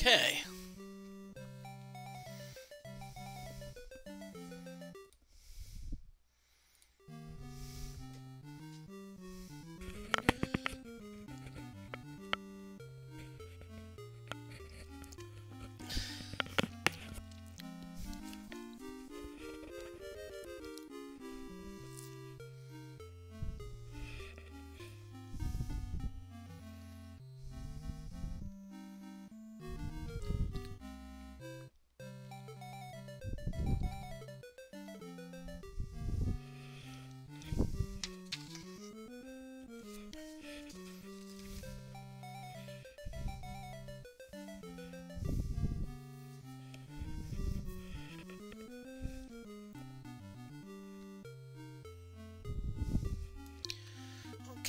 Okay.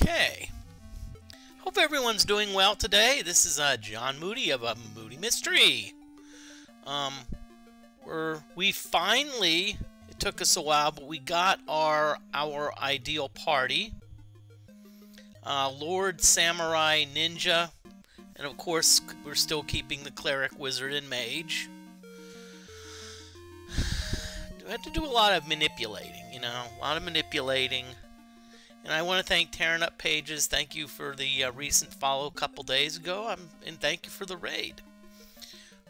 Okay. Hope everyone's doing well today. This is John Moody of Moody Mystery. We finally, it took us a while, but we got our ideal party. Lord, Samurai, Ninja, and of course we're still keeping the Cleric, Wizard, and Mage. We had to do a lot of manipulating, you know, a lot of manipulating. And I want to thank Tearing Up Pages. Thank you for the recent follow a couple days ago, and thank you for the raid.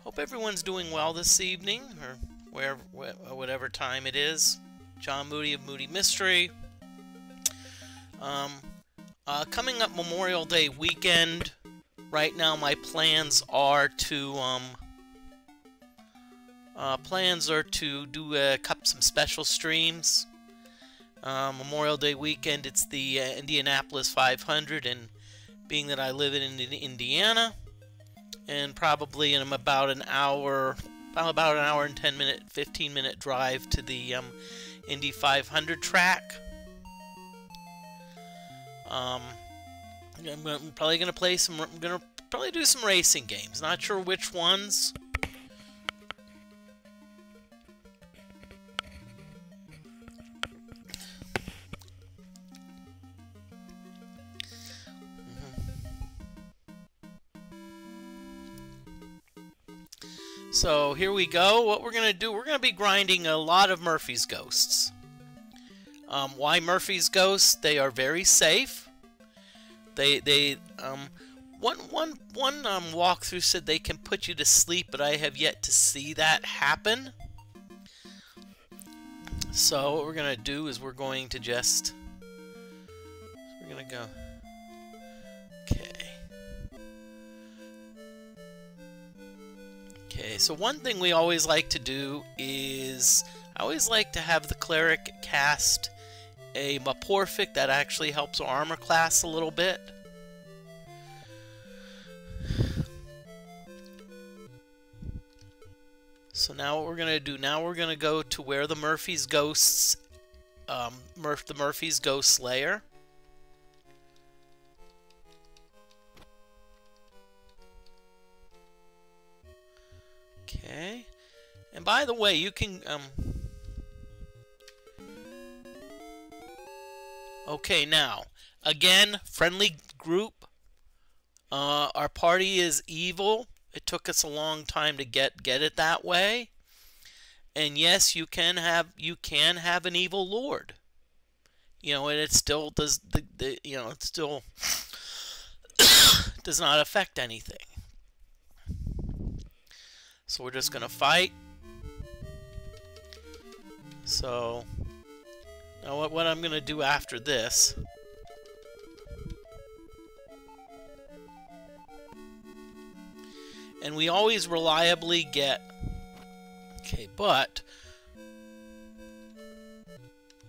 Hope everyone's doing well this evening, or whatever time it is. John Moody of Moody Mystery. Coming up Memorial Day weekend. Right now, my plans are to do some special streams. Memorial Day weekend, it's the Indianapolis 500, and being that I live in Indiana, and probably in about an hour and 15-minute drive to the Indy 500 track. I'm probably gonna play some. I'm gonna probably do some racing games. Not sure which ones. So here we go. What we're going to do, we're going to be grinding a lot of Murphy's Ghosts. Why Murphy's Ghosts? They are very safe. One walkthrough said they can put you to sleep, but I have yet to see that happen. So what we're going to do is we're going to go. Okay, so one thing we always like to do is I always like to have the cleric cast a Maporphic that actually helps our armor class a little bit. So now what we're going to do, now we're going to go to where the Murphy's Ghosts, the Murphy's Ghost Slayer. Okay, and by the way, you can, okay, now, again, friendly group, our party is evil. It took us a long time to get it that way, and yes, you can have an evil lord, you know, and it still does it still does not affect anything. So we're just going to fight. So now what I'm going to do after this, and we always reliably get, okay, but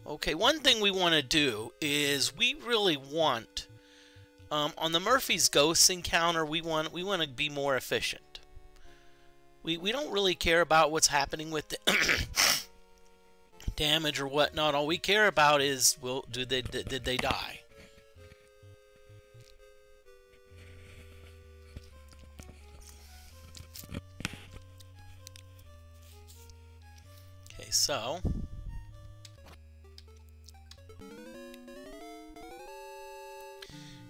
okay, one thing we want to do is we really want on the Murphy's Ghosts encounter, we want to be more efficient. We don't really care about what's happening with the damage or whatnot. All we care about is, did they die? Okay, so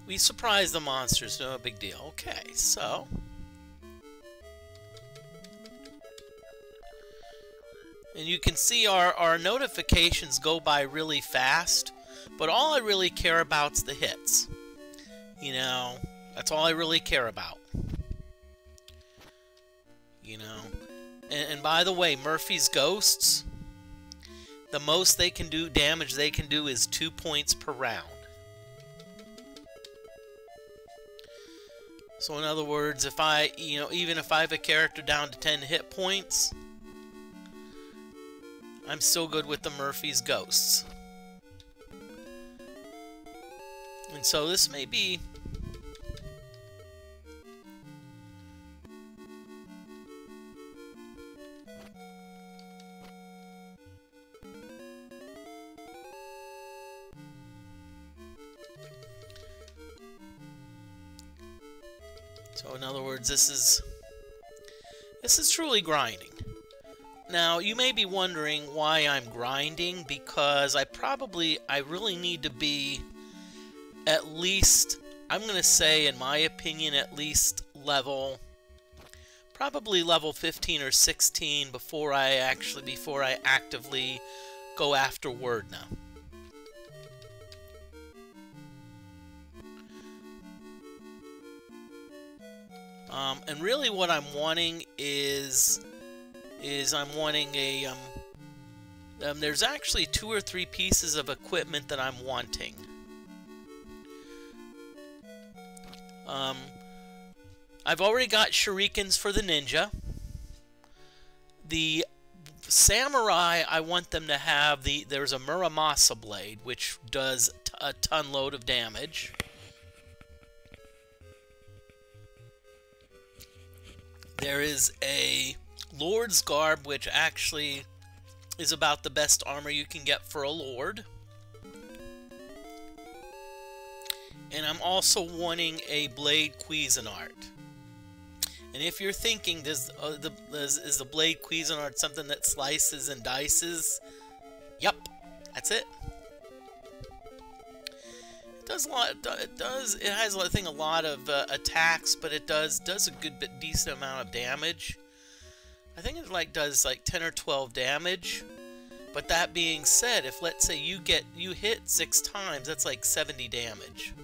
we surprise the monsters, no big deal. Okay, so And you can see our notifications go by really fast, but all I really care about is the hits. You know, that's all I really care about. You know, and by the way, Murphy's Ghosts, the most they can do, damage they can do, is 2 points per round. So in other words, if I, you know, even if I have a character down to 10 hit points, I'm still good with the Murphy's Ghosts. And so this may be... So in other words, this is truly grinding. Now, you may be wondering why I'm grinding, because I really need to be at least, I'm going to say, in my opinion, at least probably level 15 or 16 before I actively go after Word now. And really what I'm wanting is I'm wanting a, there's actually 2 or 3 pieces of equipment that I'm wanting. I've already got shurikens for the ninja. The samurai, I want them to have there's a Muramasa blade, which does a ton load of damage. There is a Lord's Garb, which actually is about the best armor you can get for a Lord. And I'm also wanting a Blade Cuisinart. And if you're thinking, is the Blade Cuisinart something that slices and dices? Yep, that's it. It does a lot. It has a lot of attacks, but it does a decent amount of damage. I think it does 10 or 12 damage. But that being said, if let's say you hit 6 times, that's like 70 damage.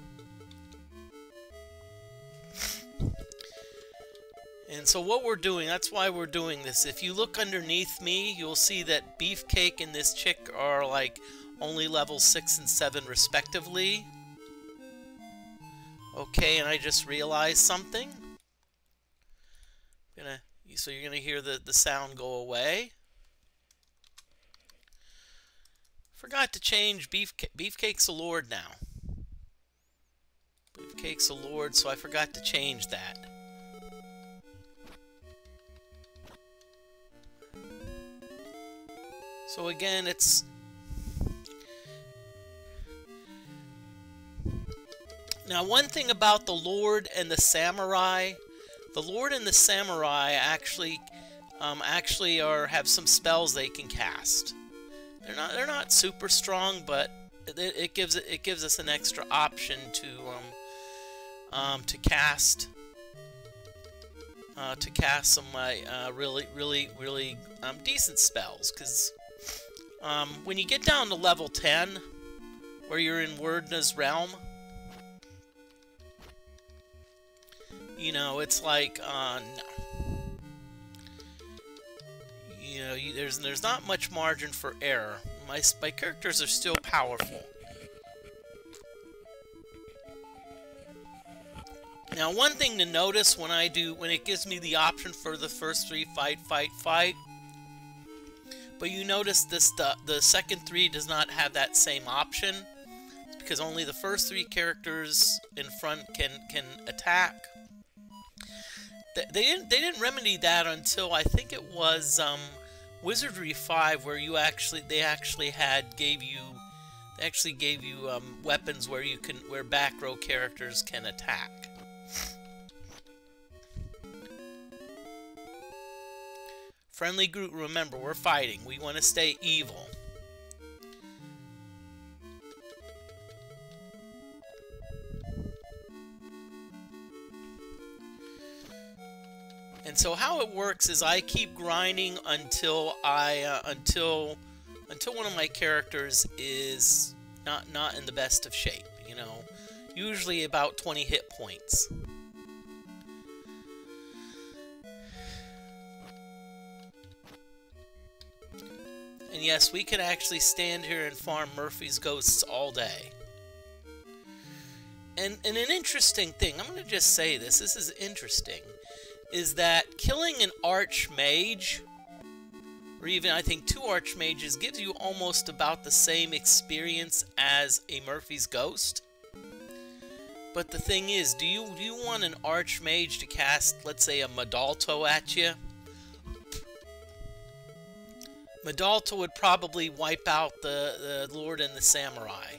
And so what we're doing, that's why we're doing this. If you look underneath me, you'll see that Beefcake and this chick are like only levels 6 and 7 respectively. Okay, and I just realized something. So you're gonna hear the sound go away. Forgot to change Beefcake's a Lord now. Beefcake's a Lord, so I forgot to change that. So again, it's... Now, one thing about the Lord and the Samurai, actually have some spells they can cast. They're not super strong, but it gives us an extra option to cast some really decent spells. Because when you get down to level 10, where you're in Wordna's realm, you know, it's like, no. You know, there's not much margin for error. My characters are still powerful. Now, one thing to notice when it gives me the option for the first 3 fight, but you notice the second 3 does not have that same option, because only the first 3 characters in front can attack. They didn't remedy that until I think it was Wizardry 5, where they actually gave you weapons where back row characters can attack. Friendly group, remember, we're fighting. We want to stay evil. And so how it works is I keep grinding until until one of my characters is not in the best of shape, you know. Usually about 20 hit points. And yes, we can actually stand here and farm Murphy's Ghosts all day. And an interesting thing, I'm going to just say this is interesting, is that killing an Archmage, or even I think 2 Archmages, gives you almost about the same experience as a Murphy's Ghost. But the thing is, do you want an Archmage to cast, let's say, a Madalto at you? Madalto would probably wipe out the Lord and the Samurai.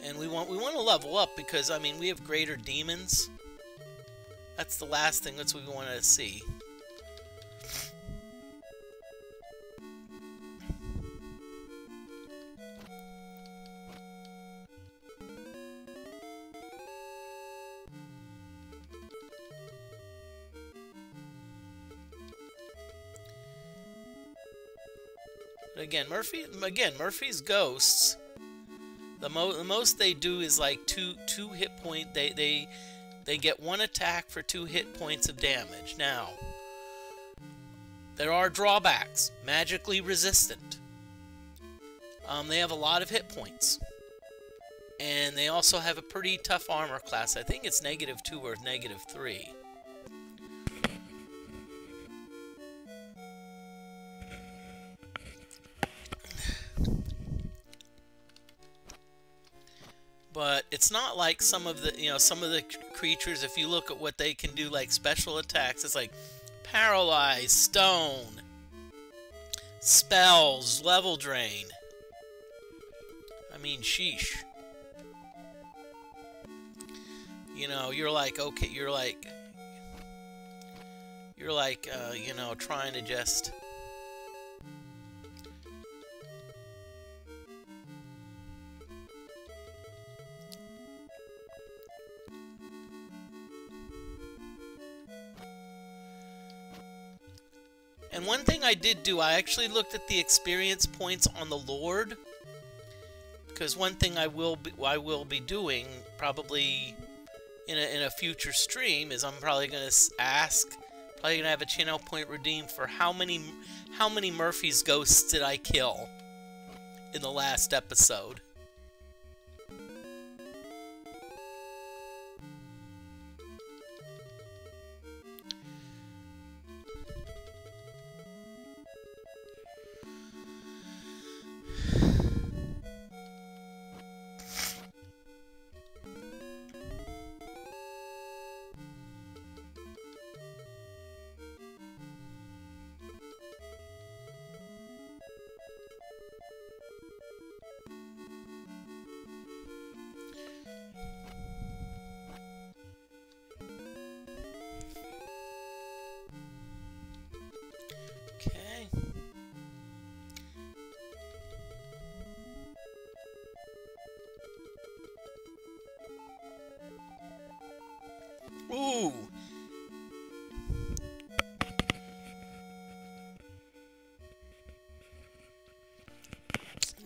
And we want to level up because, I mean, we have greater demons. That's the last thing that's what we want to see. Again, Murphy's Ghosts. The most they do is like two hit point. They get 1 attack for 2 hit points of damage. Now, there are drawbacks. Magically resistant. They have a lot of hit points, and they also have a pretty tough armor class. I think it's -2 or -3. But it's not like some of the creatures. If you look at what they can do, like special attacks, it's like paralyze, stone, spells, level drain. I mean, sheesh. You know, you're like, okay, you're like, you know, trying to just. And one thing I did do, I actually looked at the experience points on the Lord, because one thing I will be doing probably in a future stream is I'm probably going to have a channel point redeemed for how many Murphy's Ghosts did I kill in the last episode. Okay. Ooh.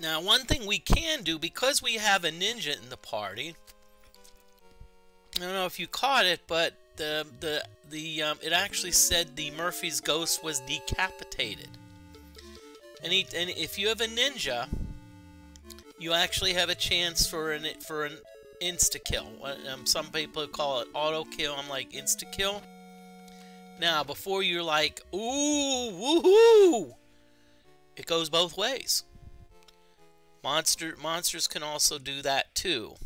Now, one thing we can do, because we have a ninja in the party, I don't know if you caught it, but it actually said the Murphy's Ghost was decapitated. And if you have a ninja, you actually have a chance for an insta kill. Some people call it auto kill. I'm like insta kill. Now, before you're like, ooh, woohoo! It goes both ways. Monsters can also do that too.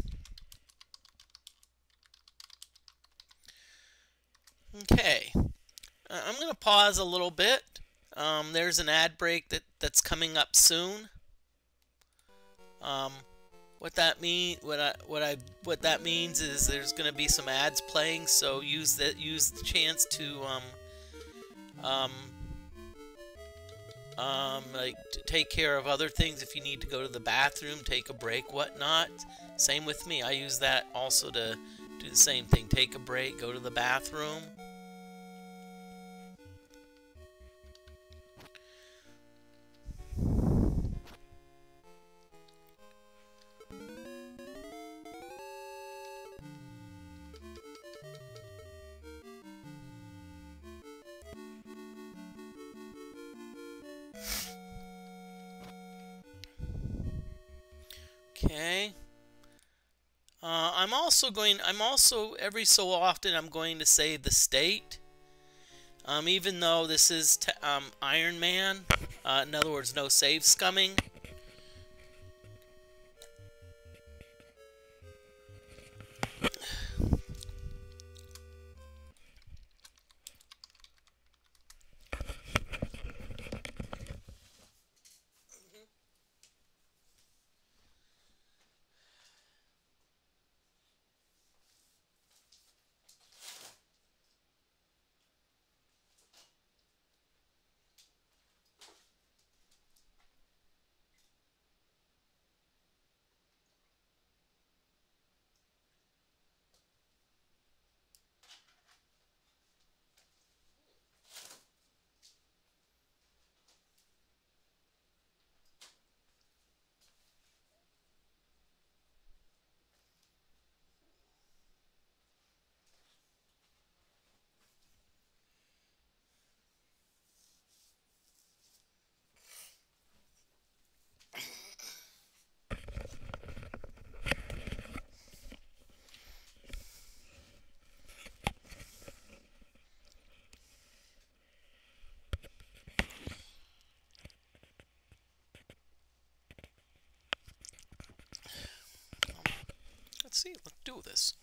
Okay, I'm going to pause a little bit. There's an ad break that's coming up soon. What that means is there's going to be some ads playing, so use the chance to like to take care of other things if you need to go to the bathroom, take a break, whatnot. Same with me. I use that also to do the same thing. Take a break, go to the bathroom. Okay. I'm also every so often I'm going to save the state. Even though this is Iron Man, in other words, no save scumming. Let's see. Let's do this.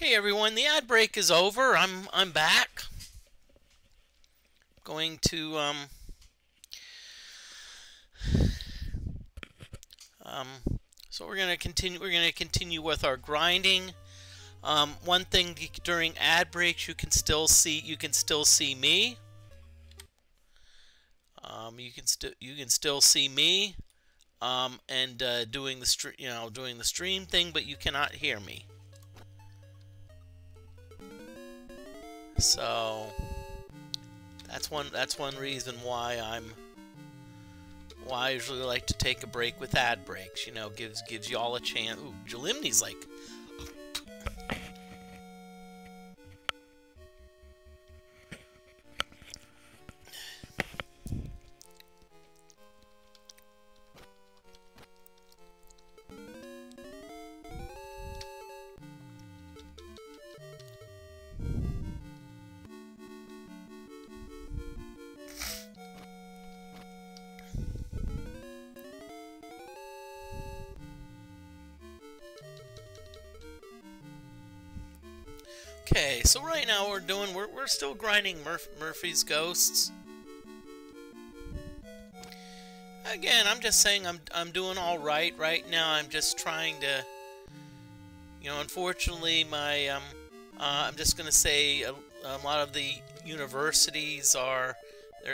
Okay, everyone, the ad break is over. I'm back. Going to so we're gonna continue. We're gonna continue with our grinding. One thing during ad breaks, you can still see me. You can still see me. And doing the stream thing, but you cannot hear me. So that's one reason why I usually like to take a break with ad breaks. You know, gives you all a chance. Ooh, Jalimni's like. Okay, so right now we're still grinding Murphy's Ghosts. Again, I'm just saying I'm doing all right now. I'm just trying to, unfortunately I'm just gonna say a lot of the universities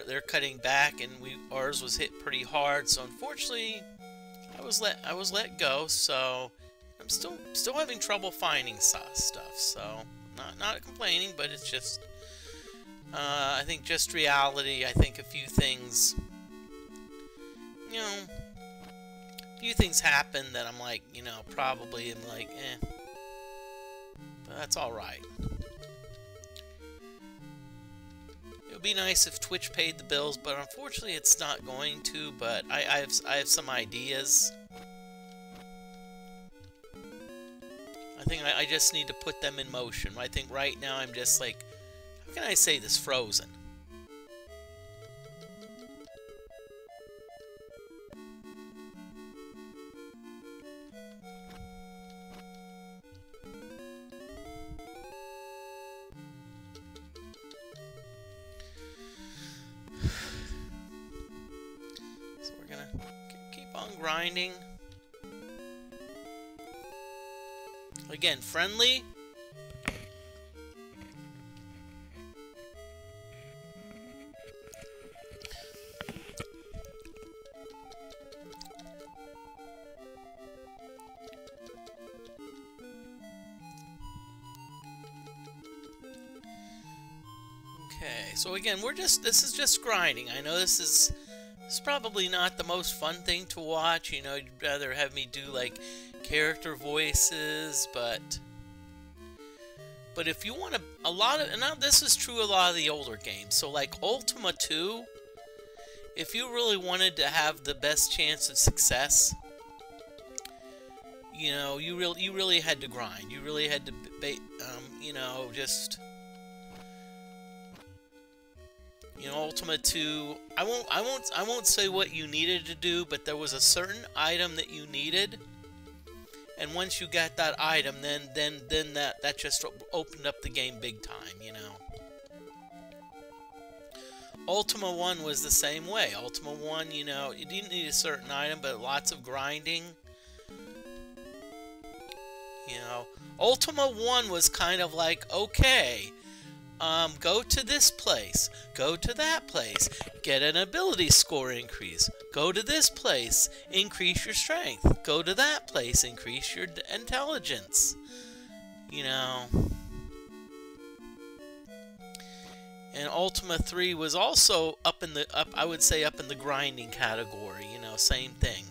they're cutting back, and ours was hit pretty hard. So unfortunately, I was let go. So I'm still having trouble finding stuff. So. Not complaining, but it's just, I think just reality. I think a few things, happen that I'm like, probably am like, but that's alright. It would be nice if Twitch paid the bills, but unfortunately it's not going to, but I have some ideas. think I just need to put them in motion. I think right now I'm just like, how can I say this, frozen. So we're gonna keep on grinding. Again, friendly. Okay, so again, this is just grinding. I know this is probably not the most fun thing to watch. You know, you'd rather have me do like character voices, but if you want a lot of, and now this is true a lot of the older games. So like Ultima 2, if you really wanted to have the best chance of success, you know, you really had to grind. You really had to, you know, just. You know, Ultima 2, I won't say what you needed to do, but there was a certain item that you needed, and once you got that item, then that just opened up the game big time, you know. Ultima 1 was the same way. Ultima 1, you know, you didn't need a certain item, but lots of grinding. You know, Ultima 1 was kind of like, okay, go to this place, go to that place, get an ability score increase, go to this place, increase your strength, go to that place, increase your intelligence, you know. And Ultima 3 was also I would say up in the grinding category, you know, same thing.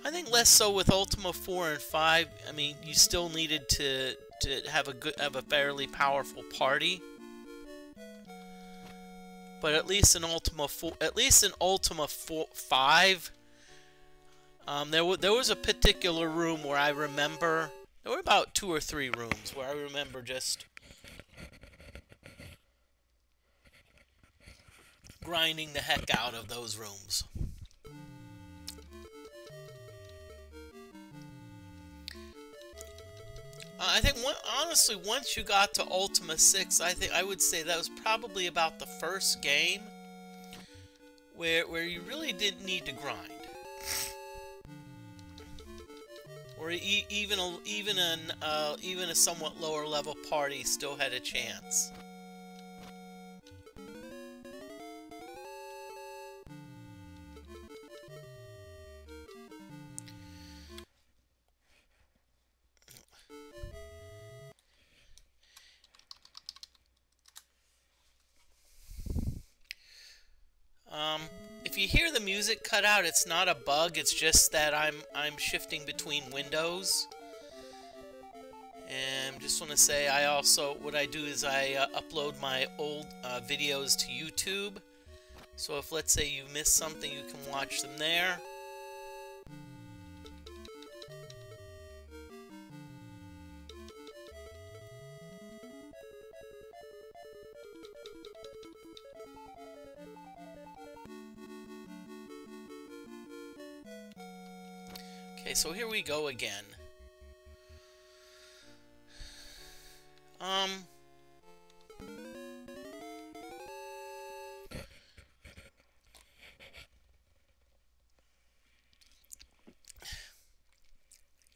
I think less so with Ultima 4 and 5. I mean, you still needed to have a fairly powerful party, but at least in Ultima 5, there was a particular room where I remember there were about 2 or 3 rooms where I remember just grinding the heck out of those rooms. I think, honestly, once you got to Ultima 6, I would say that was probably about the first game where you really didn't need to grind, or even a somewhat lower level party still had a chance. If you hear the music cut out, it's not a bug. It's just that I'm shifting between windows. And just want to say, what I do is I upload my old videos to YouTube. So if, let's say, you missed something, you can watch them there. Okay, so here we go again.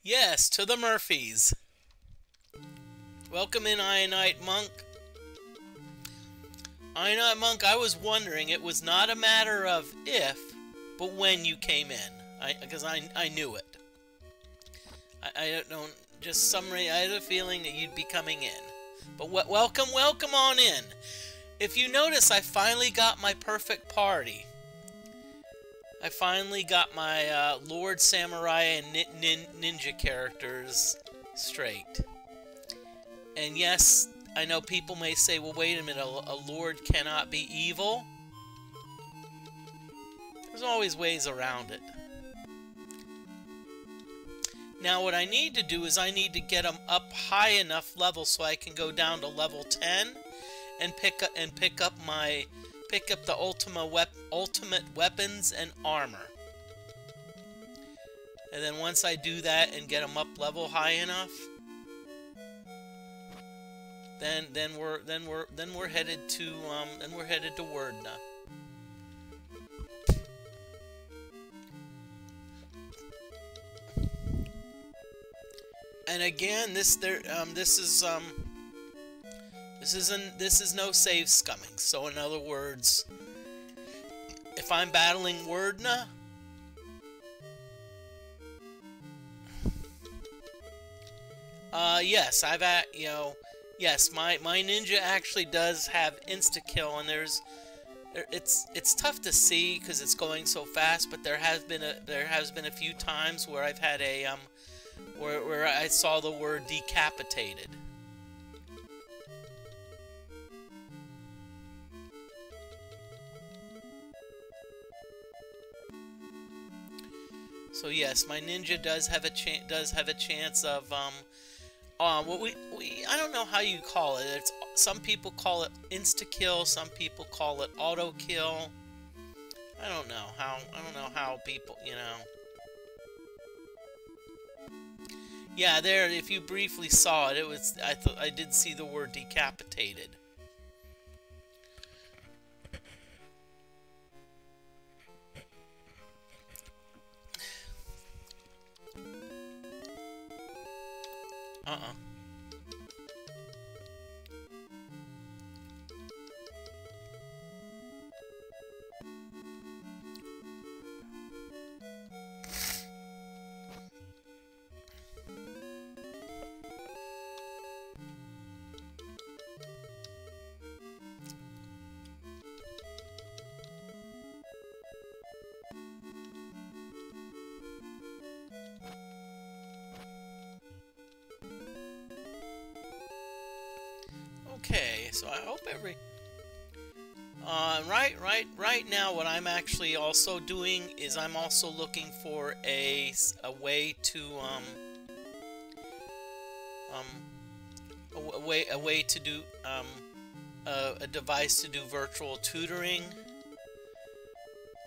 Yes, to the Murphys. Welcome in, Ionite Monk. Ionite Monk, I was wondering, it was not a matter of if, but when you came in. Because I knew it. I don't know, just I had a feeling that you'd be coming in. But welcome on in. If you notice, I finally got my perfect party. I finally got my Lord, Samurai, and Ninja characters straight. And yes, I know people may say, well, wait a minute, a Lord cannot be evil. There's always ways around it. Now what I need to do is I need to get them up high enough level so I can go down to level 10 and pick up the ultimate weapons and armor. And then once I do that and get them up level high enough, then we're headed to Wordna. And again, this is no save scumming. So in other words, if I'm battling Wordna, yes, yes, my ninja actually does have insta kill, and it's tough to see because it's going so fast. But there has been a few times where I've had a where I saw the word decapitated. So yes, my ninja does have a chance of what I don't know how you call it. Some people call it insta kill, some people call it auto kill. I don't know how people, Yeah, there, if you briefly saw it, I did see the word decapitated. Okay, so I hope right now what I'm actually also doing is I'm also looking for a way to a way to do a device to do virtual tutoring.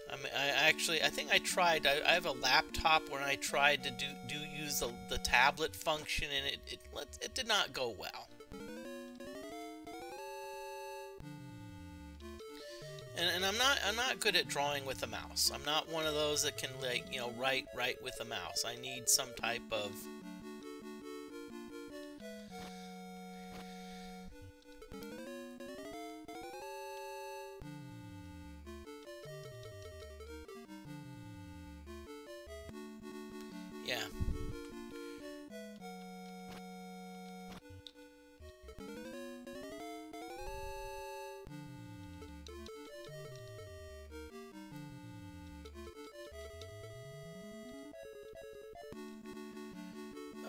I think I tried. I have a laptop where I tried to use the tablet function, and it did not go well. And I'm not good at drawing with a mouse. I'm not one of those that can, like, write with a mouse. I need some type of yeah.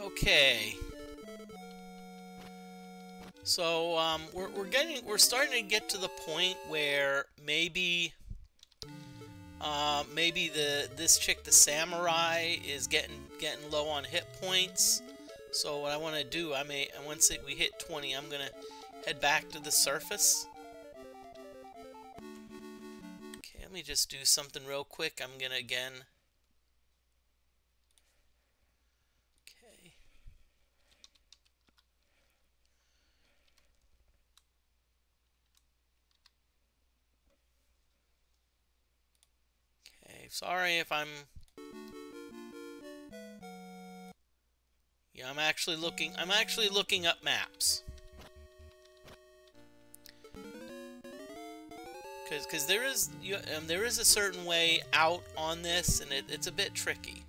Okay. So we're starting to get to the point where maybe this chick, the samurai, is getting low on hit points. So what I want to do, once we hit 20, I'm gonna head back to the surface. Okay, let me just do something real quick. I'm gonna again. Sorry if I'm... Yeah, I'm actually looking up maps. Because there is a certain way out on this, and it's a bit tricky.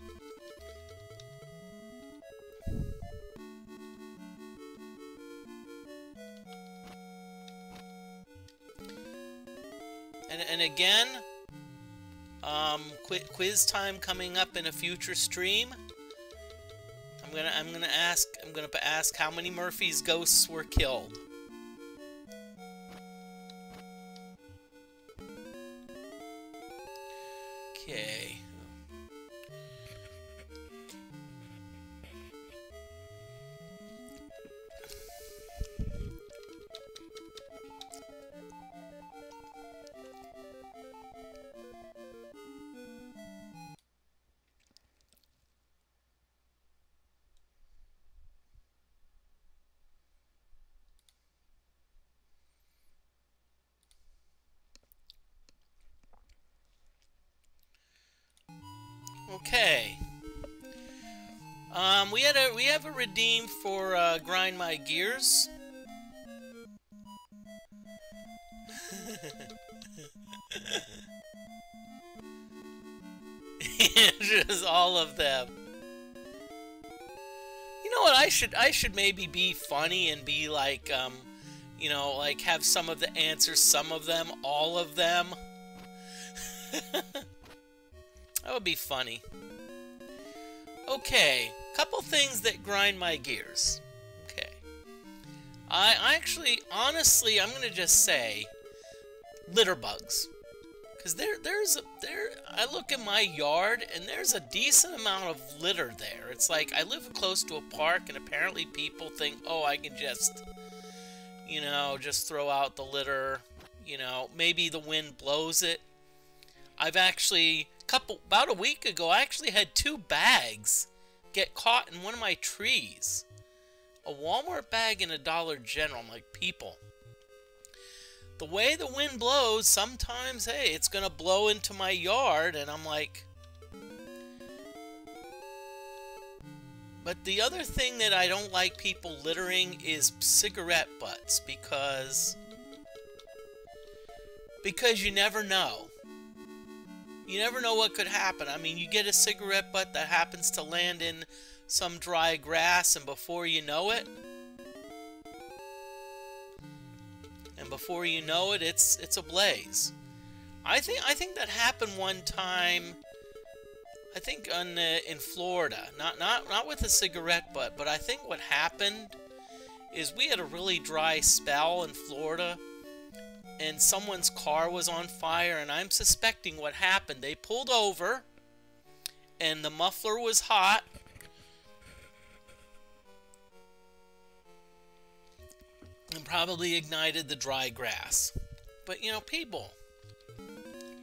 And again, quiz time coming up in a future stream. I'm gonna ask how many Murphy's ghosts were killed. Okay. Okay. We have a redeem for Grind My Gears. Just all of them. You know what? I should maybe be funny and be like, you know, like have some of the answers, some of them, all of them. That would be funny. Okay, couple things that grind my gears. Okay. I actually, honestly, I'm gonna just say litter bugs. Because I look in my yard and there's a decent amount of litter there. It's like I live close to a park and apparently people think, oh, I can just, you know, just throw out the litter. You know, maybe the wind blows it. I've actually, about a week ago, I actually had 2 bags get caught in one of my trees. A Walmart bag and a Dollar General. I'm like, people. The way the wind blows, sometimes, hey, it's going to blow into my yard, and I'm like... But the other thing that I don't like people littering is cigarette butts, because you never know. You never know what could happen. I mean, you get a cigarette butt that happens to land in some dry grass, and before you know it... Before you know it, it's ablaze. I think that happened one time. I think in Florida, not with a cigarette butt, but I think what happened is we had a really dry spell in Florida, and someone's car was on fire, and I'm suspecting what happened. They pulled over, and the muffler was hot. And probably ignited the dry grass. But, you know, people,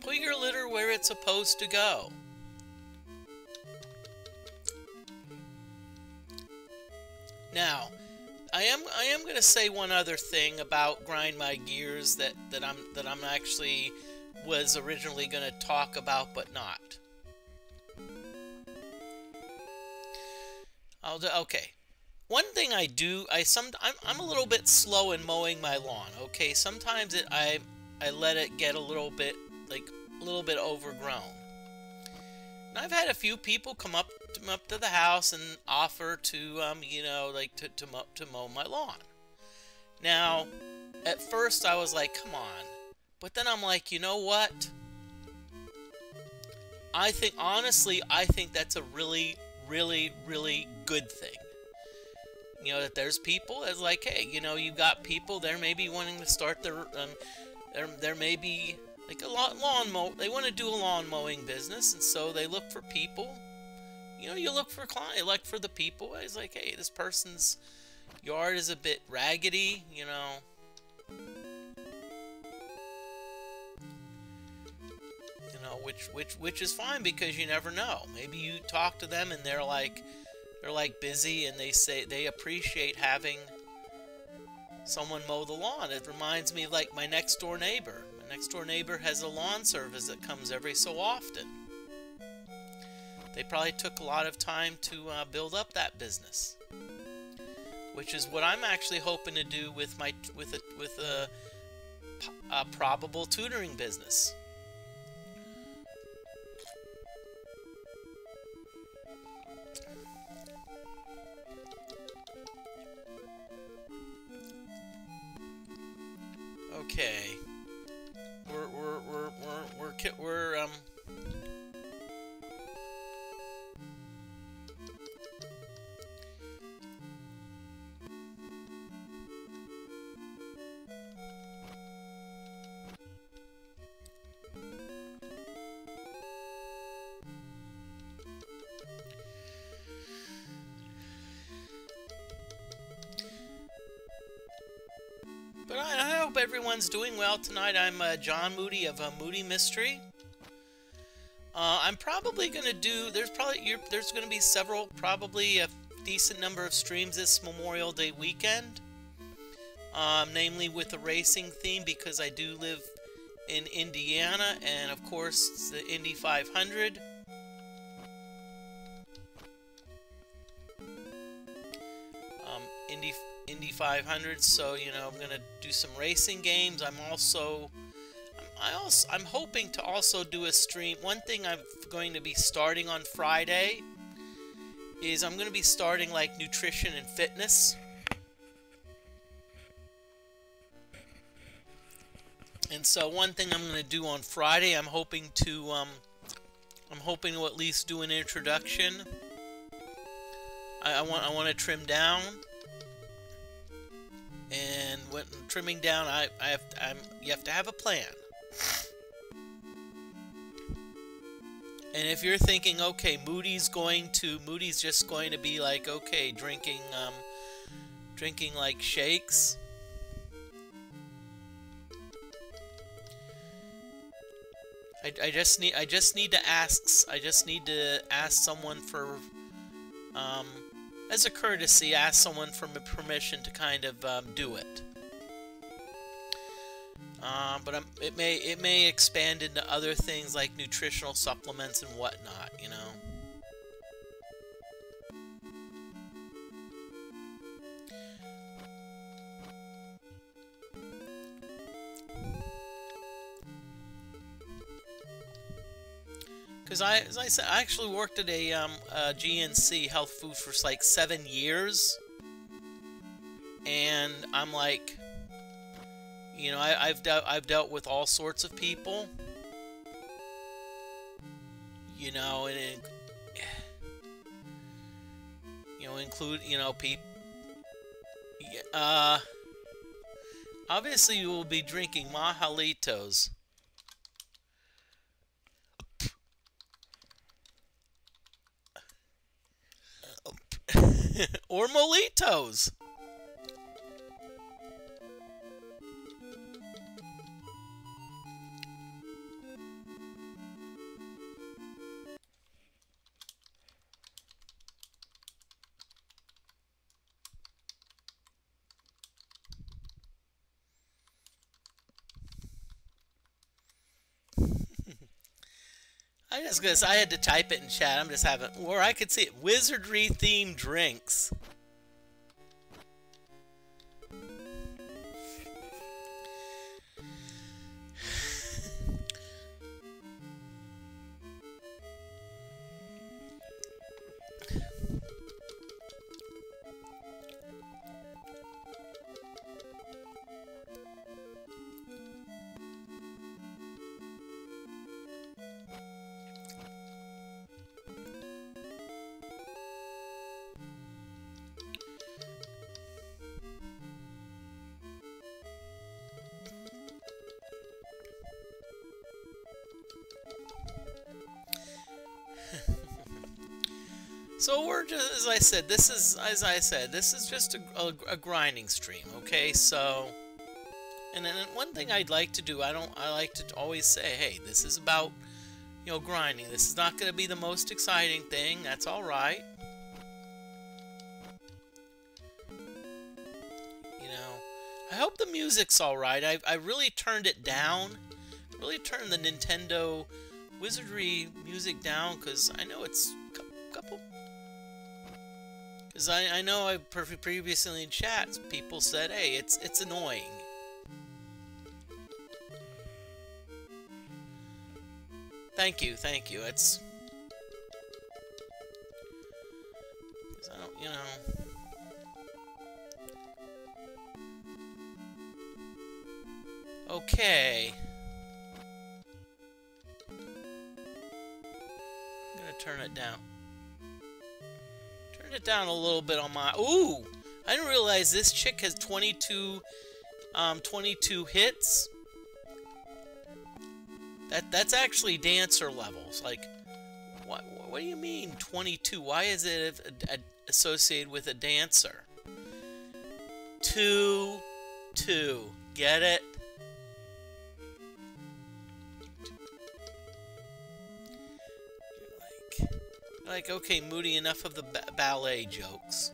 put your litter where it's supposed to go. Now, I am going to say one other thing about Grind My Gears that I'm actually was originally going to talk about, but not. Okay. One thing I do, I'm a little bit slow in mowing my lawn. Okay, sometimes I let it get a little bit overgrown. And I've had a few people come up to the house and offer to you know, like to mow my lawn. Now, at first I was like, come on, but then I'm like, you know what? Honestly, I think that's a really, really, really good thing. You know, that there's people that's like, hey, you know, you've got people, they're maybe wanting to start their, there may be, like, they want to do a lawn mowing business, and so they look for people. You know, you look for for the people. It's like, hey, this person's yard is a bit raggedy, you know. You know, which is fine, because you never know. Maybe you talk to them and they're like busy, and they say they appreciate having someone mow the lawn. It reminds me of like my next door neighbor. My next door neighbor has a lawn service that comes every so often. They probably took a lot of time to build up that business, which is what I'm actually hoping to do with a probable tutoring business. Okay, we're But I hope everyone's doing well tonight. I'm John Moody of Moody Mystery. I'm probably going to do, there's going to be several, probably a decent number of streams this Memorial Day weekend. Namely with a racing theme, because I do live in Indiana, and of course it's the Indy 500. Indy 500. So you know, I'm gonna do some racing games. I'm hoping to also do a stream. One thing I'm going to be starting on Friday is I'm going to be starting like nutrition and fitness. And so one thing I'm going to do on Friday, I'm hoping to at least do an introduction. I want to trim down. And when trimming down, you have to have a plan. And if you're thinking, okay, Moody's just going to be like, okay, drinking like shakes. I just need to ask someone for, as a courtesy, ask someone for permission to kind of do it. But it may expand into other things like nutritional supplements and whatnot, you know. Because as I said, I actually worked at a GNC health food for like 7 years, and I'm like, you know, I've dealt with all sorts of people, you know, and include, you know, people. Obviously, you will be drinking Mahalitos. Or Molitos. I had to type it in chat. I'm just having, or I could see it. Wizardry themed drinks. So we're just, as I said, this is just a grinding stream, okay? So, and then one thing I'd like to do, I like to always say, hey, this is about, you know, grinding. This is not going to be the most exciting thing. That's all right. You know, I hope the music's all right. I really turned it down. Really turned the Nintendo Wizardry music down because I know it's a couple. Because I know I previously in chats, people said, hey, it's annoying. Thank you. It's... I don't, you know... Okay. I'm gonna turn it down. It down a little bit on my... Ooh! I didn't realize this chick has 22 hits. That's actually dancer levels. Like, what do you mean 22? Why is it associated with a dancer? 2. Get it? Like, okay, Moody, enough of the ballet jokes.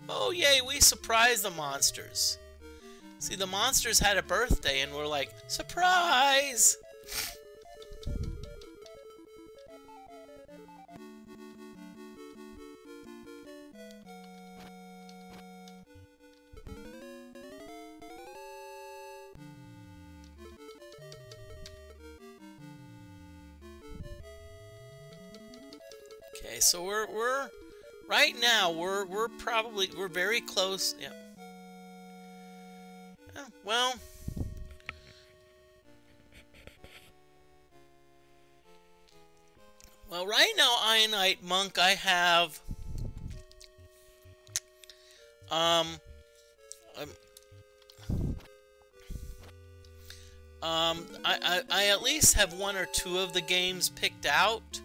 Oh, yay, we surprised the monsters. See, the monsters had a birthday, and we're like, surprise! Okay, so we're right now we're very close. Yeah. Well, right now, Ionite Monk, I have um, I at least have one or two of the games picked out.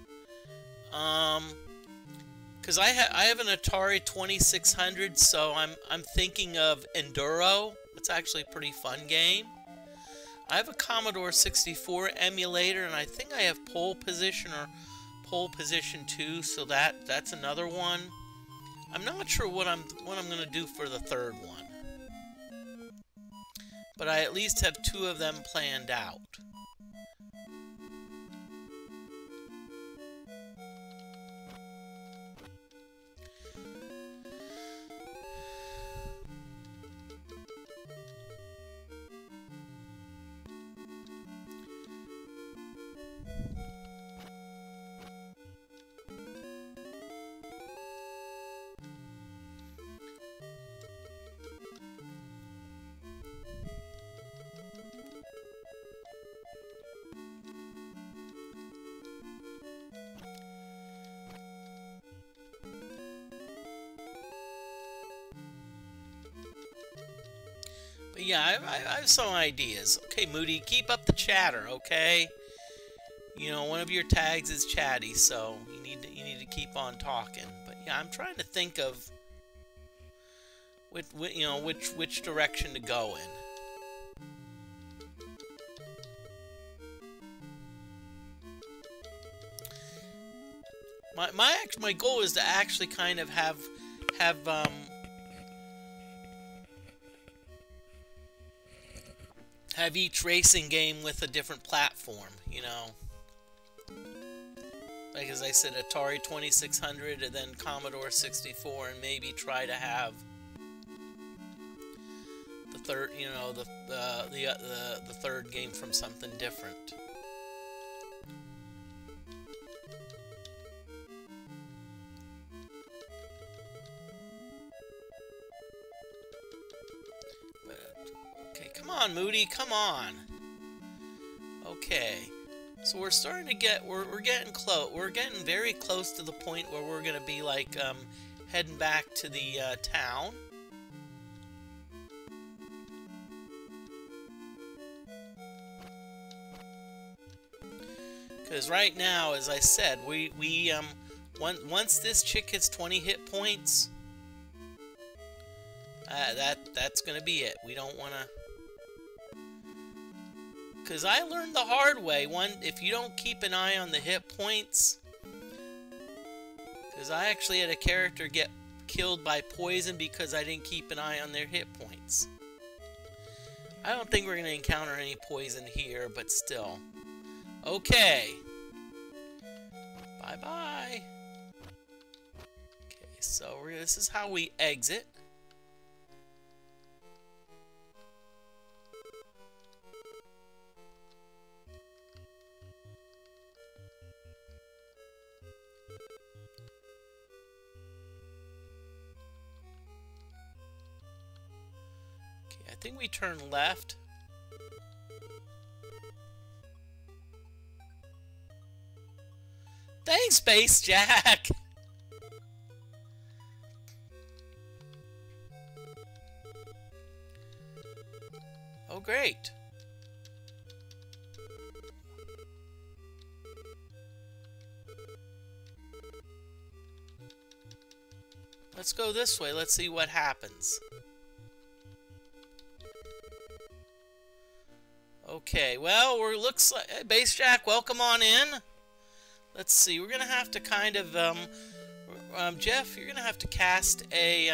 Because I have an Atari 2600, so I'm thinking of Enduro. It's actually a pretty fun game. I have a Commodore 64 emulator, and I think I have Pole Position or Pole Position 2, so that's another one. I'm not sure what I'm gonna do for the third one, but I at least have two of them planned out. But yeah, I have some ideas. Okay, Moody, keep up the chatter, okay? You know, one of your tags is chatty, so you need to keep on talking. But yeah, I'm trying to think of which direction to go in. My goal is to actually kind of have each racing game with a different platform, you know. Like, as I said, Atari 2600 and then Commodore 64, and maybe try to have the third, you know, the third game from something different. Okay, come on, Moody, come on. Okay. So we're starting to get, we're getting close. We're getting very close to the point where we're going to be like heading back to the town. Because right now, as I said, once this chick hits 20 hit points, that's going to be it. We don't want to. Because I learned the hard way, if you don't keep an eye on the hit points, because I actually had a character get killed by poison because I didn't keep an eye on their hit points. I don't think we're going to encounter any poison here, but still. Okay. Bye-bye. Okay, so this is how we exit. I think we turn left. Thanks, Space Jack! Oh, great. Let's go this way. Let's see what happens. Okay, well, looks like... Hey, Bass Jack, welcome on in. Let's see, we're going to have to kind of... Jeff, you're going to have to cast a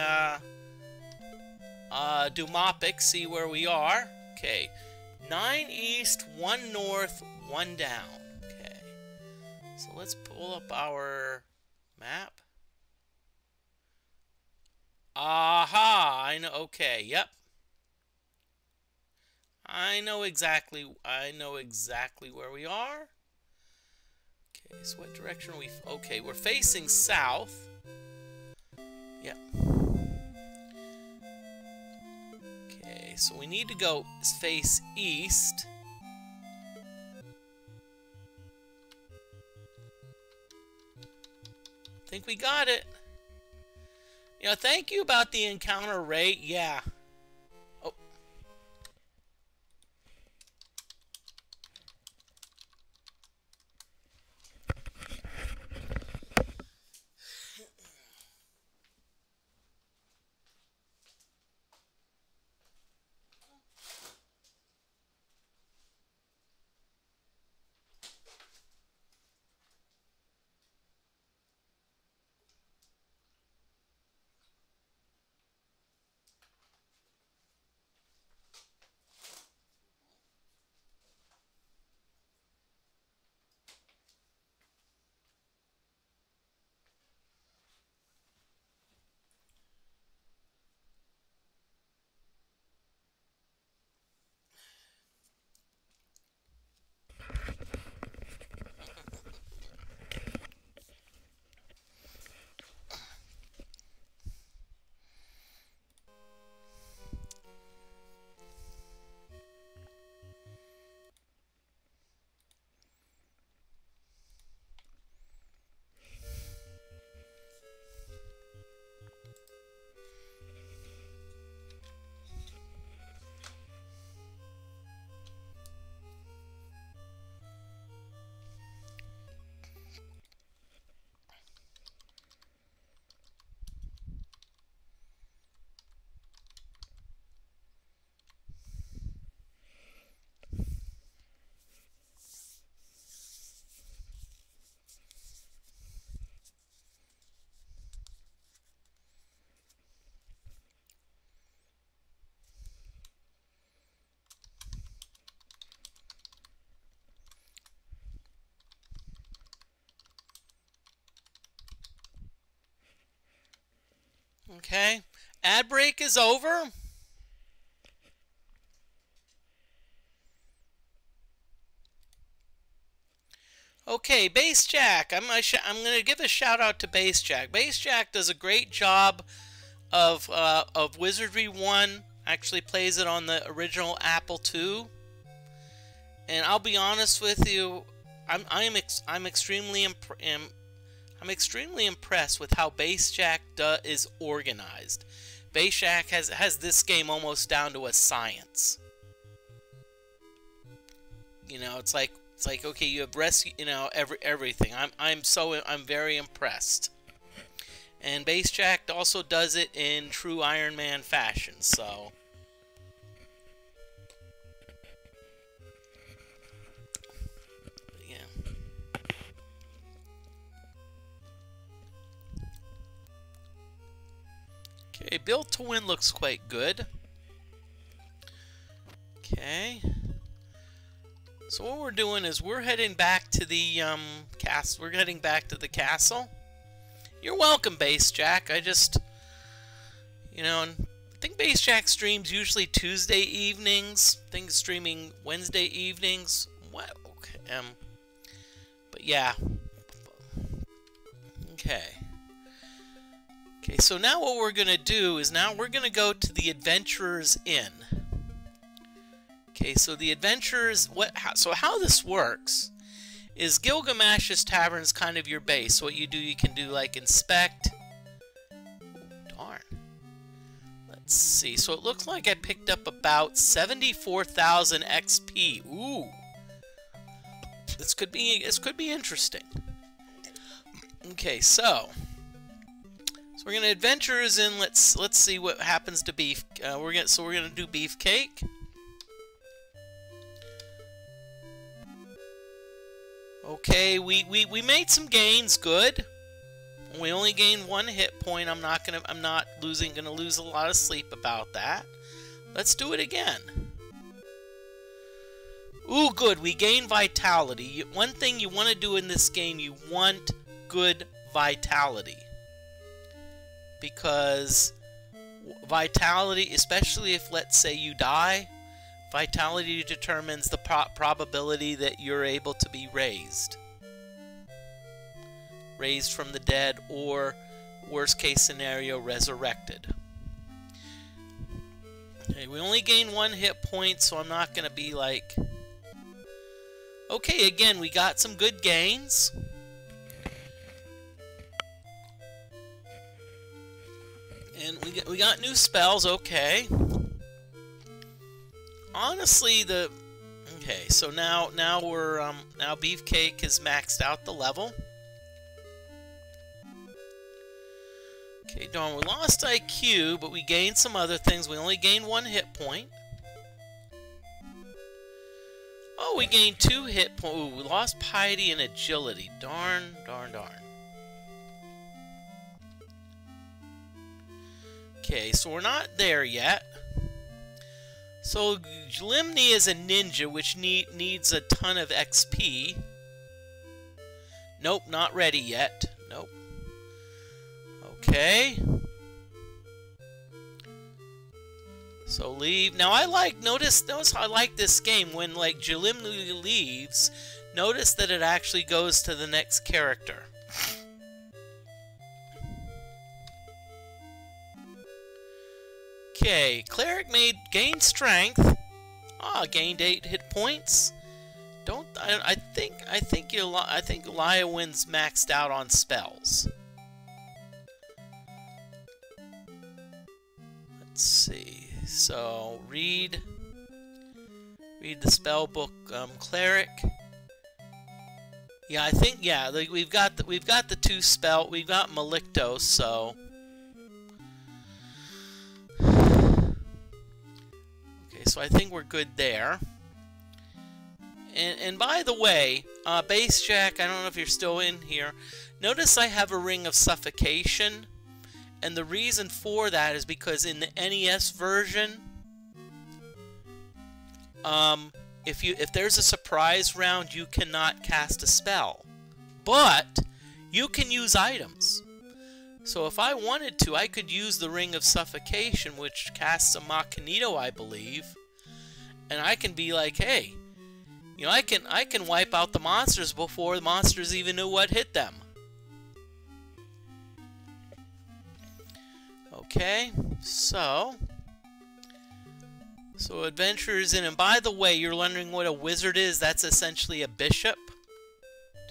do Mopic, see where we are. Okay. 9 east, 1 north, 1 down. Okay. So let's pull up our map. Aha! I know. Okay. Yep. I know exactly where we are. Okay. So what direction are we? Okay, we're facing south. Yep. Okay. So we need to go face east. Think we got it. You know, thank you about the encounter rate. Yeah. Oh. Okay. Ad break is over. Okay, Bass Jack. I'm going to give a shout out to Bass Jack. Bass Jack does a great job of Wizardry 1. Actually plays it on the original Apple II. And I'll be honest with you, I'm extremely impressed with how Bass Jack is organized. Bass Jack has this game almost down to a science. You know, it's like okay, you have everything. I'm very impressed. And Bass Jack also does it in true Iron Man fashion, so yeah. Okay, Built to Win looks quite good. Okay. So what we're doing is we're heading back to the castle. We're heading back to the castle. You're welcome, Bass Jack. I just, you know, I think Bass Jack streams usually Tuesday evenings. I think he's streaming Wednesday evenings. What? Okay. But yeah. Okay. Okay. So now what we're gonna do is now we're gonna go to the Adventurers Inn. Okay, so the adventurers, so how this works is Gilgamesh's Tavern is kind of your base. So what you do, you can do like inspect. Darn. Let's see. So it looks like I picked up about 74,000 XP. Ooh. This could be interesting. Okay, so we're gonna Adventurers Inn. Let's see what happens to beef. We're gonna do beefcake. Okay, we made some gains, good. We only gain 1 hit point. I'm not gonna lose a lot of sleep about that. Let's do it again. Ooh, good. We gain vitality. One thing you want to do in this game, you want good vitality. Because vitality, especially if, let's say, you die, vitality determines the probability that you're able to be raised. Raised from the dead, or, worst case scenario, resurrected. Okay, we only gain 1 hit point, so I'm not going to be like... Okay, again, we got some good gains. And we got new spells, okay. Honestly, okay, so now we're now Beefcake has maxed out the level. Okay, darn, we lost IQ, but we gained some other things. We only gained 1 hit point. Oh, we gained 2 hit points. Ooh, we lost piety and agility. Darn, darn, darn. Okay, so we're not there yet. So Limni is a ninja, which needs a ton of XP. Nope, not ready yet. Nope. Okay. So leave. Now notice how I like this game. When like Jalimni leaves, notice that it actually goes to the next character. Okay, Cleric gained strength. Ah, gained 8 hit points. I think Liowin's maxed out on spells. Let's see. So read the spell book, Cleric. Yeah, I think like we've got the 2 spell. We've got Malictos, so. So I think we're good there. And by the way, Bass Jack, I don't know if you're still in here. Notice I have a Ring of Suffocation, and the reason for that is because in the NES version, if there's a surprise round, you cannot cast a spell, but you can use items. So if I wanted to, I could use the Ring of Suffocation, which casts a Machinito, I believe, and I can be like, hey, you know, I can wipe out the monsters before the monsters even knew what hit them. Okay, so adventurers in, and by the way, you're wondering what a wizard is. That's essentially a bishop.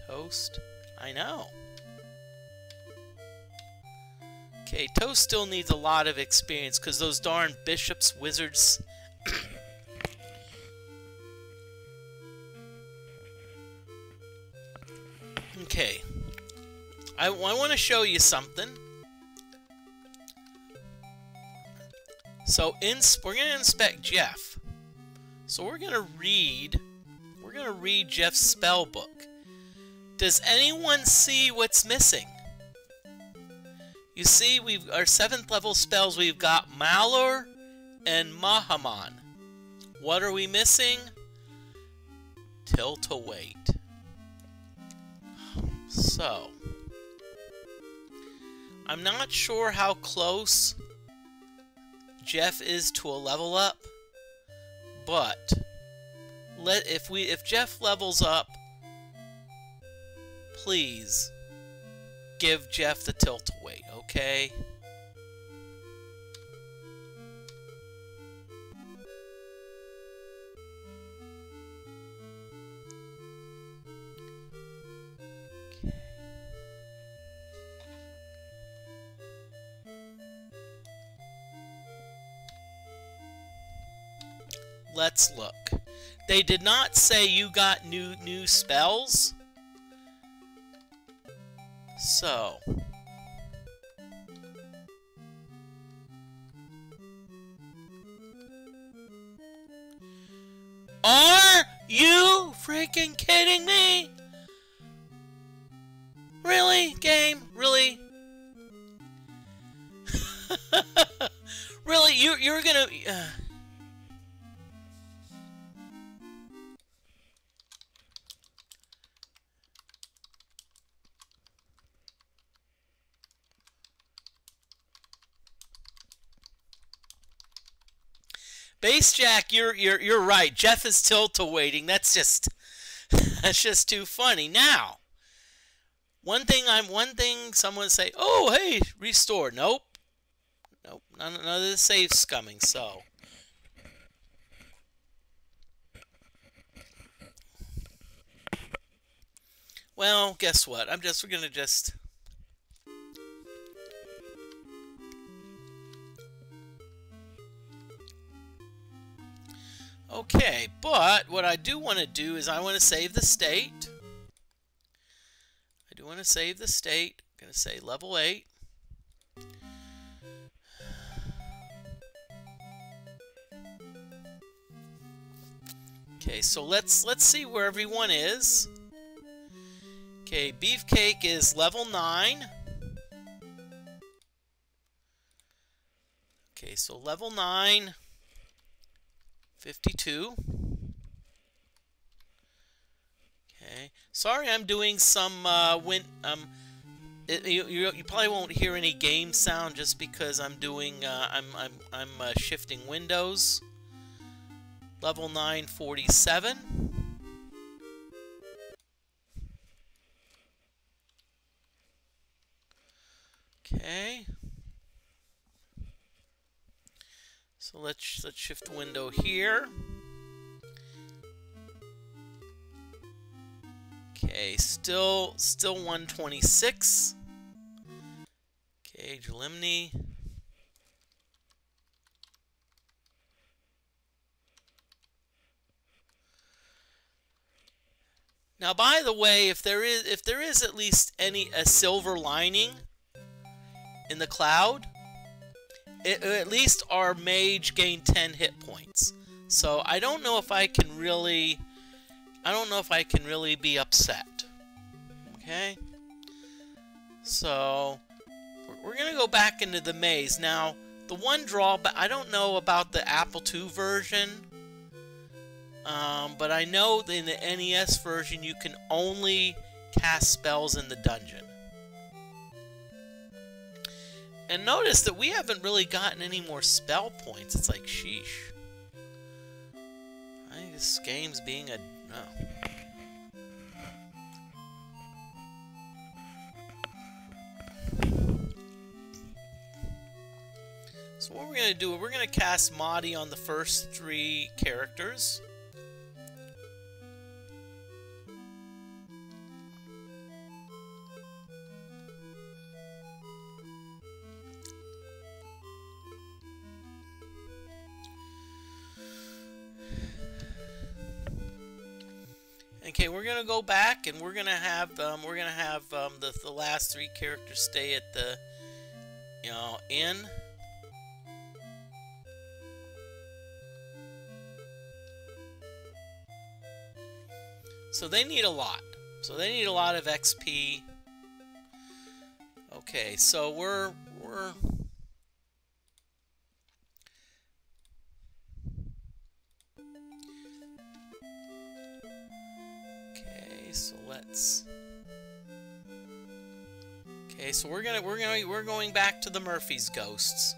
Toast. I know. Okay, Toast still needs a lot of experience because those darn bishops, wizards. Okay, I want to show you something. So we're going to inspect Jeff. So we're going to read Jeff's spell book. Does anyone see what's missing? You see, our 7th level spells, we've got Malor and Mahaman. What are we missing? Tilt-a-Weight. So, I'm not sure how close Jeff is to a level up, but if Jeff levels up, please give Jeff the tilt-a-weight, okay? Let's look. They did not say you got new spells. So, are you freaking kidding me? Really, game? Really? you're gonna. Bass Jack, you're right. Jeff is tilt-a-waiting. That's just that's just too funny. Now, one thing someone would say, "Oh, hey, restore." Nope. Nope. None of the save's coming, so. Well, guess what? We're gonna just. Okay, but what I do want to do is I want to save the state. I do want to save the state. I'm going to say level 8. Okay, so let's see where everyone is. Okay, Beefcake is level 9. Okay, so level 9. 52. Okay. Sorry, I'm doing some you probably won't hear any game sound just because I'm doing I'm shifting windows. Level 9, 47. Okay. So let's shift window here. Okay, still 126. Okay, Limni. Now, by the way, if there is at least a silver lining in the cloud, at least our mage gained 10 hit points. So I don't know if I can really be upset. Okay? So we're going to go back into the maze. Now, the one drawback, I don't know about the Apple II version, but I know that in the NES version you can only cast spells in the dungeon. And notice that we haven't really gotten any more spell points. It's like, sheesh. I think this game's being a... no. So what we're going to do, we're going to cast Mahdi on the first 3 characters. Okay, we're gonna go back and we're gonna have the last 3 characters stay at the inn. So they need a lot. So they need a lot of XP. Okay, so we're so let's. Okay, so we're going back to the Murphy's ghosts.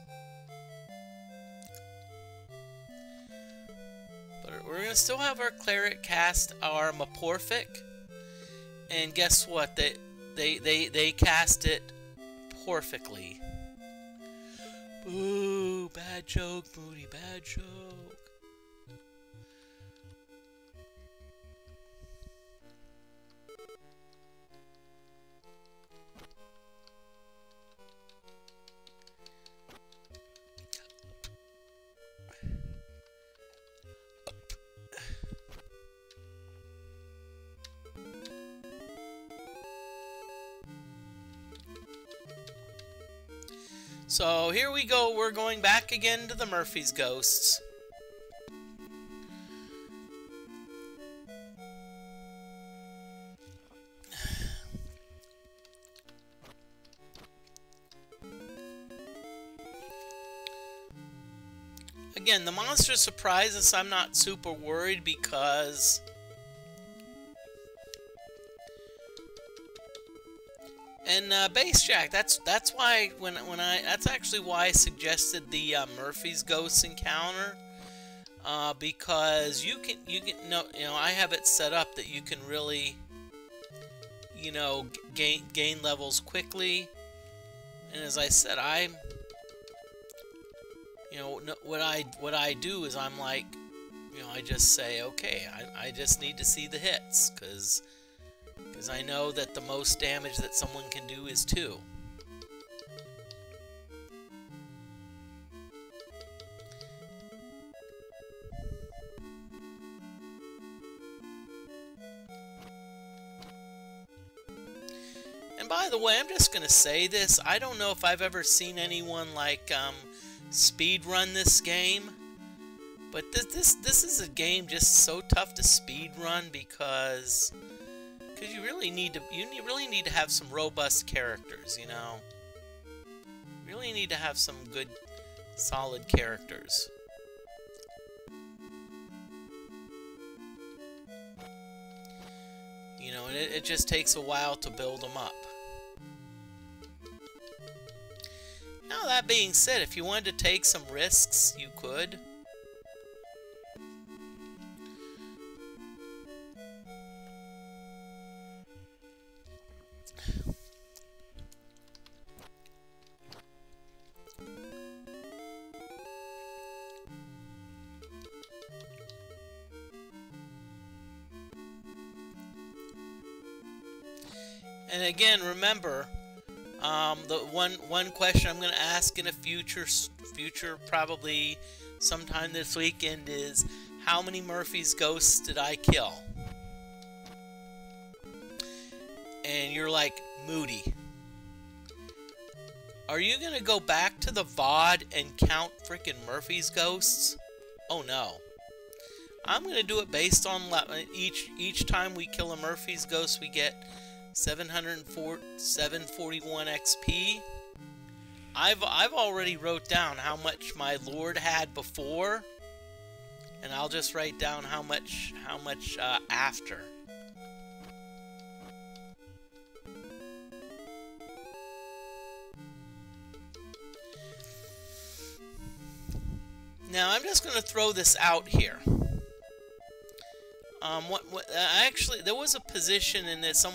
But we're gonna still have our cleric cast our Maporific, and guess what? They cast it perfectly. Boo! Bad joke, Moody. Bad joke. So here we go, we're going back again to the Murphy's ghosts. Again, the monster surprises, I'm not super worried because... And Bass Jack, that's why that's actually why I suggested the Murphy's Ghost encounter, because you can I have it set up that you can really gain levels quickly, and as I said, what I do is I'm like, I just say, okay, I just need to see the hits, because I know that the most damage that someone can do is 2. And by the way, I'm just going to say this, I don't know if I've ever seen anyone like speed run this game, but this is a game just so tough to speed run because you really need to have some robust characters, You really need to have some good, solid characters. And it just takes a while to build them up. Now, that being said, if you wanted to take some risks, you could. And again, remember, the one question I'm going to ask in a future, probably sometime this weekend, is how many Murphy's Ghosts did I kill? And you're like, Moody, are you going to go back to the VOD and count freaking Murphy's Ghosts? Oh no. I'm going to do it based on each time we kill a Murphy's Ghost, we get 741 XP. I've already wrote down how much my Lord had before, and I'll just write down how much after. Now I'm just going to throw this out here. Actually, there was a position in this.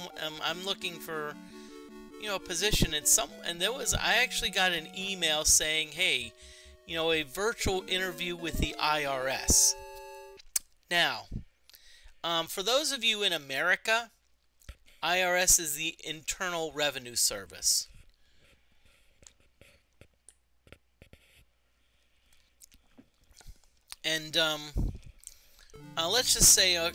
I'm looking for, a position in some, and I actually got an email saying, hey, a virtual interview with the IRS. Now, for those of you in America, IRS is the Internal Revenue Service. And, let's just say,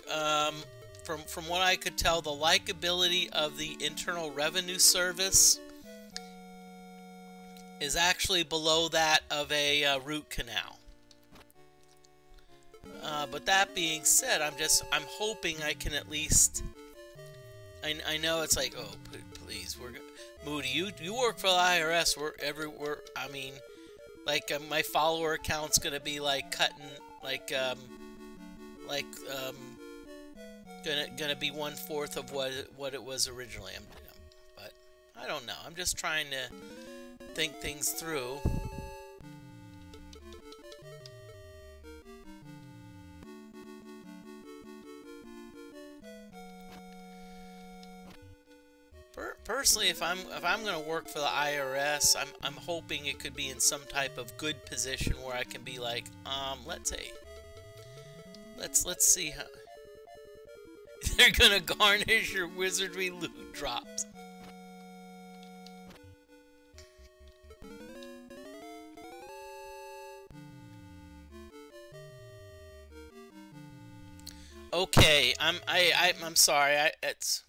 from what I could tell, the likability of the Internal Revenue Service is actually below that of a root canal. But that being said, I'm hoping I can at least. I know it's like, oh, please, Moody, you work for the IRS. I mean, like my follower account's gonna be like cutting gonna be 1/4 of what it was originally. But I don't know. I'm just trying to think things through. Personally, if I'm gonna work for the IRS, I'm hoping it could be in some type of good position where I can be like, let's see how they're gonna garnish your Wizardry loot drops. Okay, I'm sorry. It's.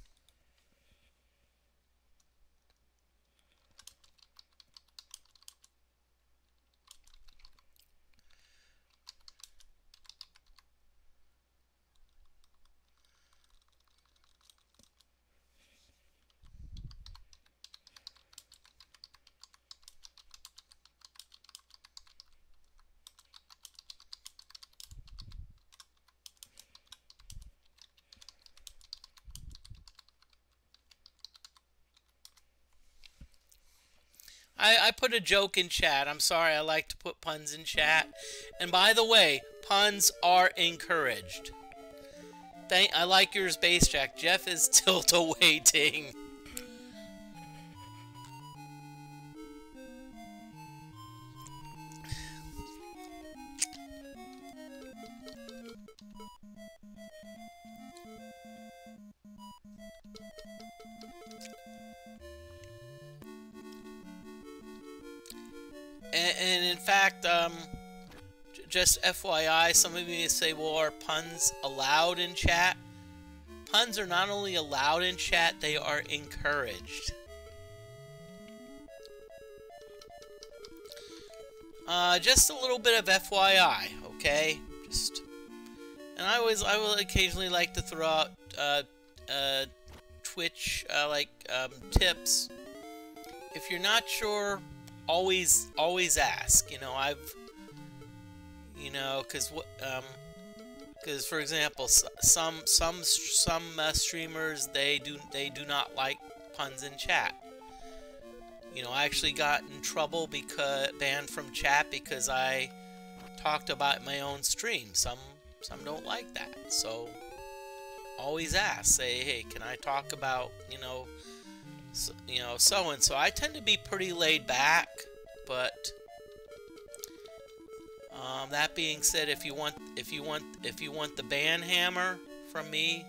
I put a joke in chat. I'm sorry, I like to put puns in chat. And by the way, puns are encouraged. I like your Space Jack. Jeff is still waiting. And in fact, just FYI, some of you may say, well, are puns allowed in chat? Puns are not only allowed in chat, they are encouraged. Just a little bit of FYI, okay? And I will occasionally like to throw out Twitch tips. If you're not sure, always ask. Because for example, some streamers they do not like puns in chat. I actually got in trouble banned from chat because I talked about my own stream. Some don't like that. So always ask. Say, hey, can I talk about so and so. I tend to be pretty laid back, but that being said, if you want the ban hammer from me,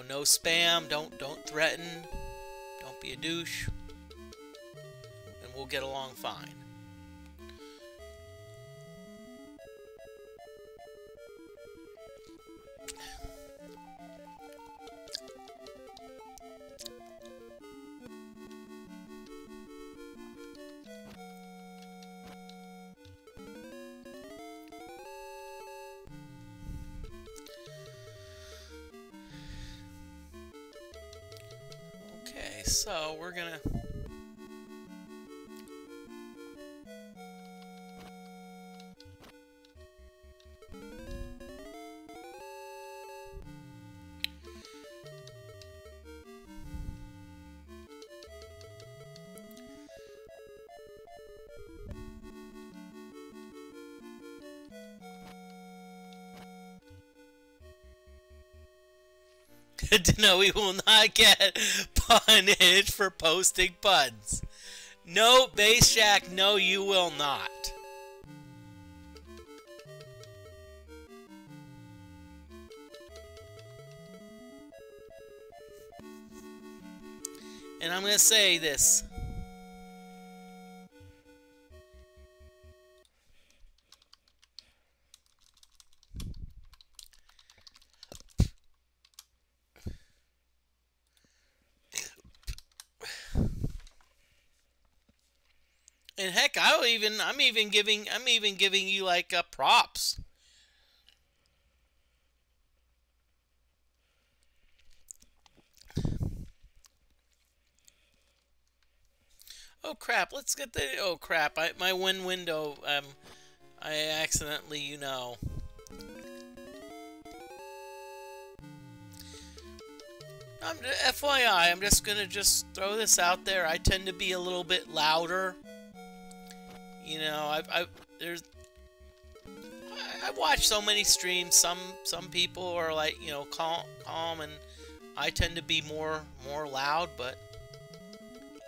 no spam, don't threaten, don't be a douche, and we'll get along fine. So we're gonna no, we will not get punished for posting puns. No, Base Jack, no, you will not. And I'm going to say this. And heck, I'm even giving you like props. Oh crap! Let's get the. Oh crap! My win window. I accidentally, FYI, I'm just gonna throw this out there. I tend to be a little bit louder. I've watched so many streams. Some people are like, calm, and I tend to be more loud. But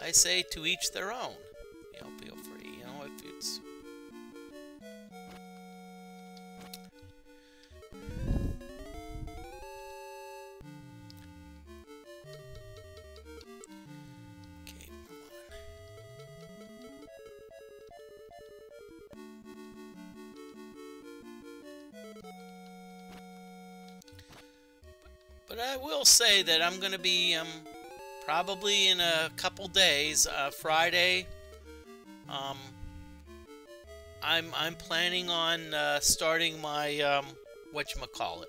I say to each their own. Feel free. If it's. But I will say that I'm going to be probably in a couple days, Friday. I'm planning on starting my whatchamacallit.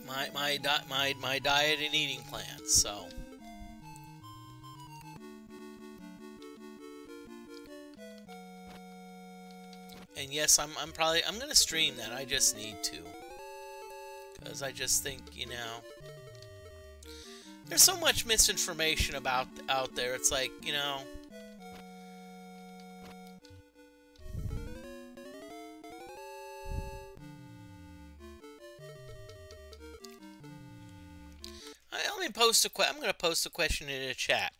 My diet and eating plan. So. And yes, I'm gonna stream that. I just need to, because I just think, you know, there's so much misinformation out there. It's like, you know, I'm going to post a question in the chat.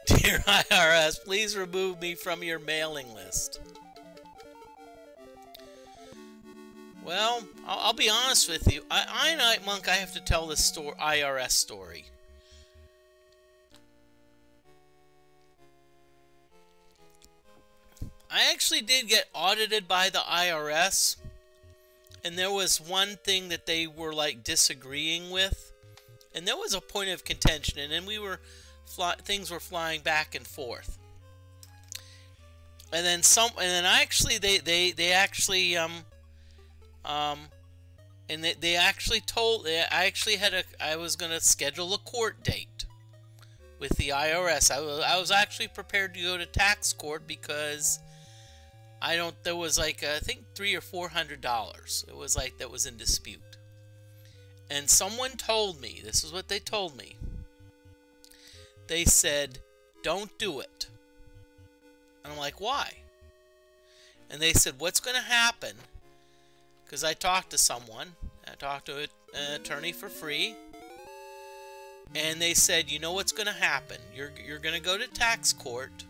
Dear IRS, please remove me from your mailing list. Well, I'll be honest with you. I Night Monk, I have to tell this IRS story. I actually did get audited by the IRS, and there was one thing that they were like disagreeing with, and there was a point of contention, and then things were flying back and forth. And then I actually they actually I was going to schedule a court date with the IRS. I was actually prepared to go to tax court because there was like, I think $300 or $400. It was like, that was in dispute. And someone told me, this is what they told me. They said, don't do it. And I'm like, why? And they said, what's going to happen? Because I talked to someone. I talked to an attorney for free. And they said, you know what's going to happen? You're going to go to tax court.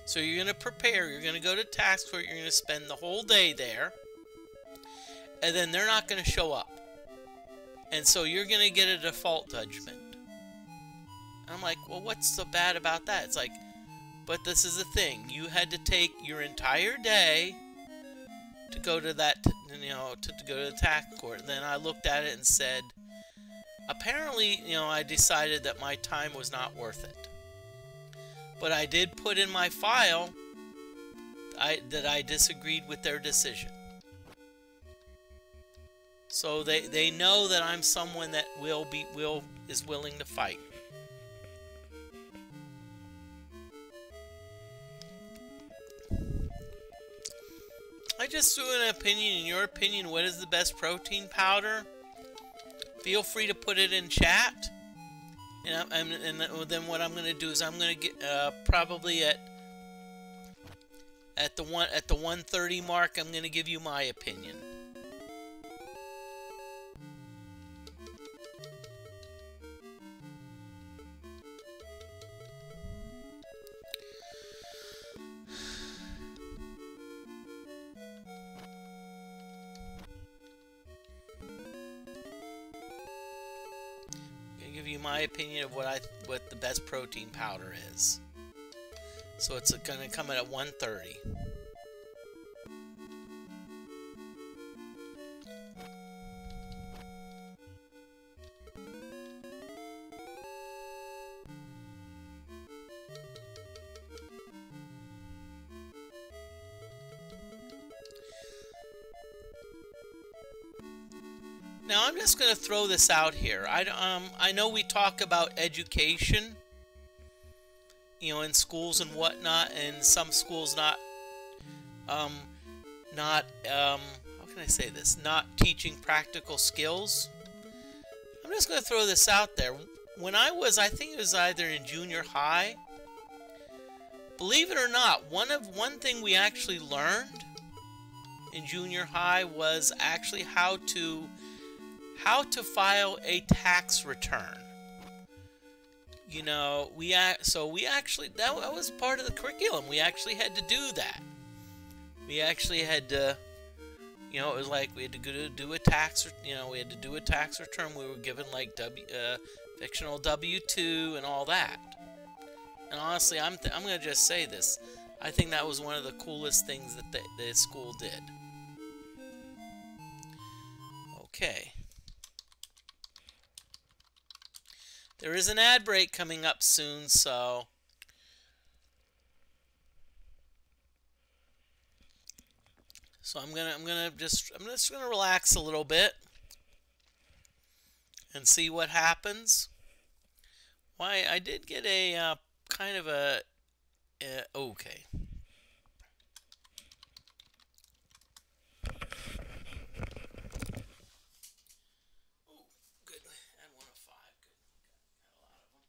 So you're going to prepare. You're going to go to tax court. You're going to spend the whole day there. And then they're not going to show up. And so you're going to get a default judgment. And I'm like, well, what's so bad about that? It's like, but this is the thing. You had to take your entire day to go to that, you know, to go to the tax court. And then I looked at it and said, apparently, you know, I decided that my time was not worth it. But I did put in my file that I disagreed with their decision. So they know that I'm someone that is willing to fight. I just threw an opinion. In your opinion, what is the best protein powder? Feel free to put it in chat. And then what I'm going to do is I'm going to get probably at the 1:30 mark. I'm going to give you my opinion. My opinion of what the best protein powder is. So it's going to come in at 1:30. Now I'm just going to throw this out here. I know we talk about education, you know, in schools and whatnot, and some schools not how can I say this? Not teaching practical skills. I'm just going to throw this out there. When I think it was either in junior high, believe it or not, one thing we actually learned in junior high was actually how to file a tax return. You know, so we actually, that was part of the curriculum. We actually had to do that. We actually had to, you know, it was like we had to go to do a tax, you know, we had to do a tax return. We were given like fictional W-2 and all that. And honestly, I'm going to just say this. I think that was one of the coolest things that the school did. Okay. There is an ad break coming up soon, so So I'm just gonna relax a little bit and see what happens. Why, I did get a kind of a okay. Oh, good. And 105. Good. Got a lot of them.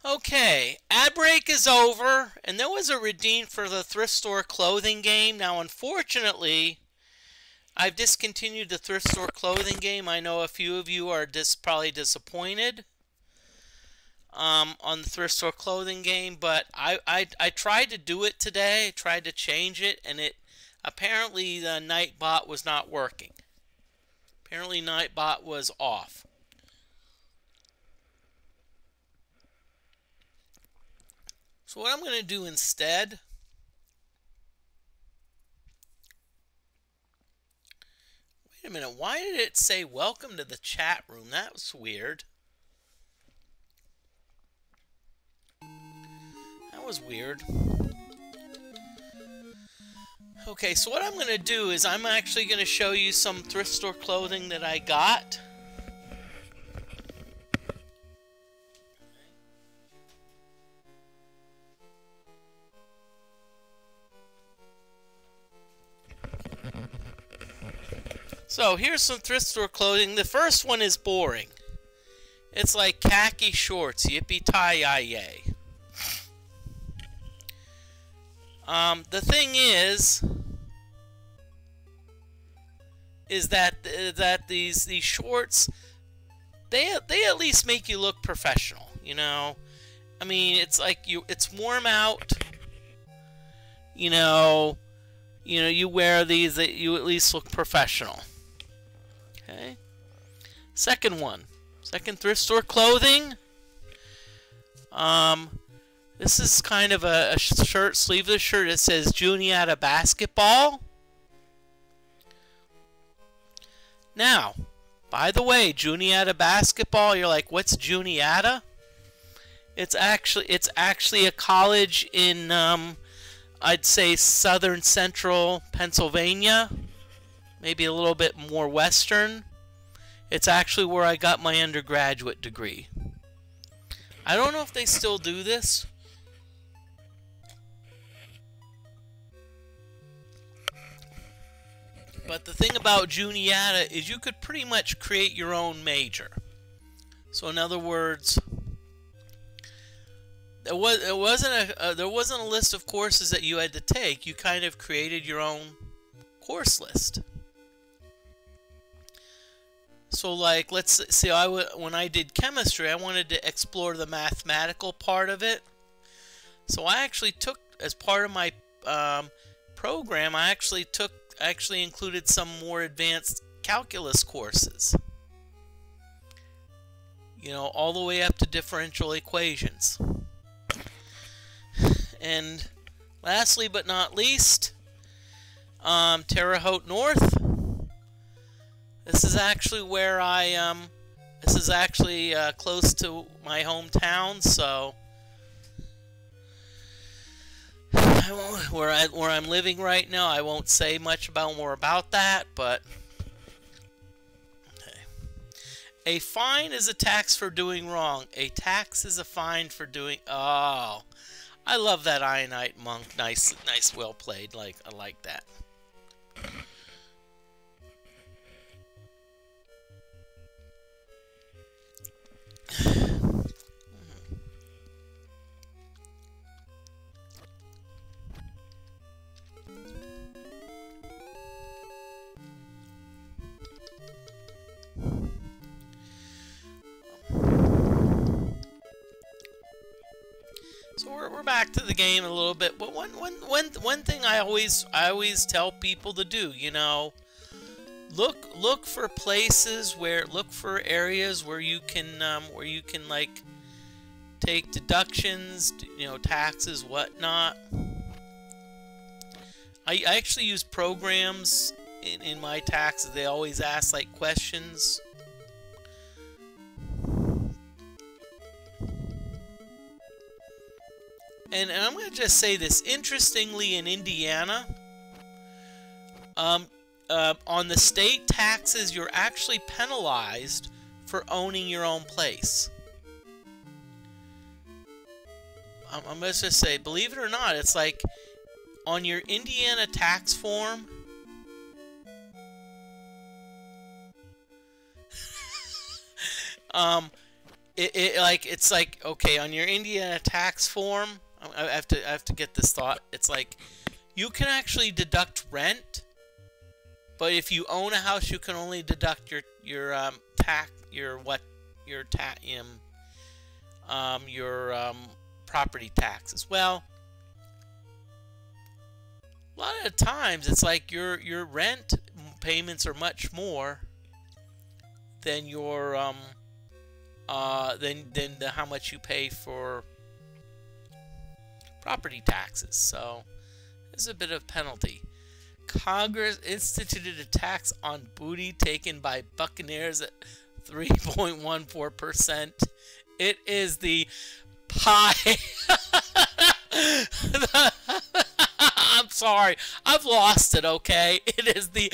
Okay, ad break is over, and there was a redeem for the thrift store clothing game. Now, unfortunately, I've discontinued the thrift store clothing game. I know a few of you are probably disappointed on the thrift store clothing game, but I tried to do it today, tried to change it, and it apparently the Nightbot was not working. Apparently Nightbot was off. So what I'm going to do instead, wait a minute, why did it say welcome to the chat room? That was weird. That was weird. Okay, so what I'm going to do is I'm actually going to show you some thrift store clothing that I got. So here's some thrift store clothing. The first one is boring. It's like khaki shorts, yippee-tie-yi-yay. The thing is that these shorts, they at least make you look professional, you know. I mean, it's like it's warm out, you know, you wear these, that you at least look professional. Okay. Second thrift store clothing. This is kind of a shirt, sleeveless shirt. It says Juniata Basketball. Now, by the way, Juniata Basketball, you're like, what's Juniata? It's actually a college in I'd say southern central Pennsylvania, maybe a little bit more western. It's actually where I got my undergraduate degree. I don't know if they still do this. But the thing about Juniata is you could pretty much create your own major. So in other words, there wasn't a list of courses that you had to take. You kind of created your own course list. So like, let's see, when I did chemistry, I wanted to explore the mathematical part of it. So I actually took, as part of my program, I actually included some more advanced calculus courses. You know, all the way up to differential equations. And lastly but not least, Terre Haute North. This is actually where this is actually close to my hometown, so where I'm living right now, I won't say much more about that, but okay. A fine is a tax for doing wrong. A tax is a fine for doing. Oh, I love that Ionite Monk. Nice, well played. I like that. So we're back to the game a little bit, but one thing I always tell people to do, you know, look for places look for areas where you can like take deductions, you know, taxes, whatnot. I actually use programs in my taxes. They always ask like questions. And I'm going to just say this. Interestingly, in Indiana, on the state taxes, you're actually penalized for owning your own place. I'm going to just say, believe it or not, it's like on your Indiana tax form, it's like, okay, on your Indiana tax form, I have to get this thought. It's like you can actually deduct rent, but if you own a house, you can only deduct your property taxes. Well, a lot of times it's like your rent payments are much more than your than how much you pay for property taxes. So there's a bit of penalty. Congress instituted a tax on booty taken by buccaneers at 3.14%. It is the pie. I'm sorry, I've lost it. Okay, it is the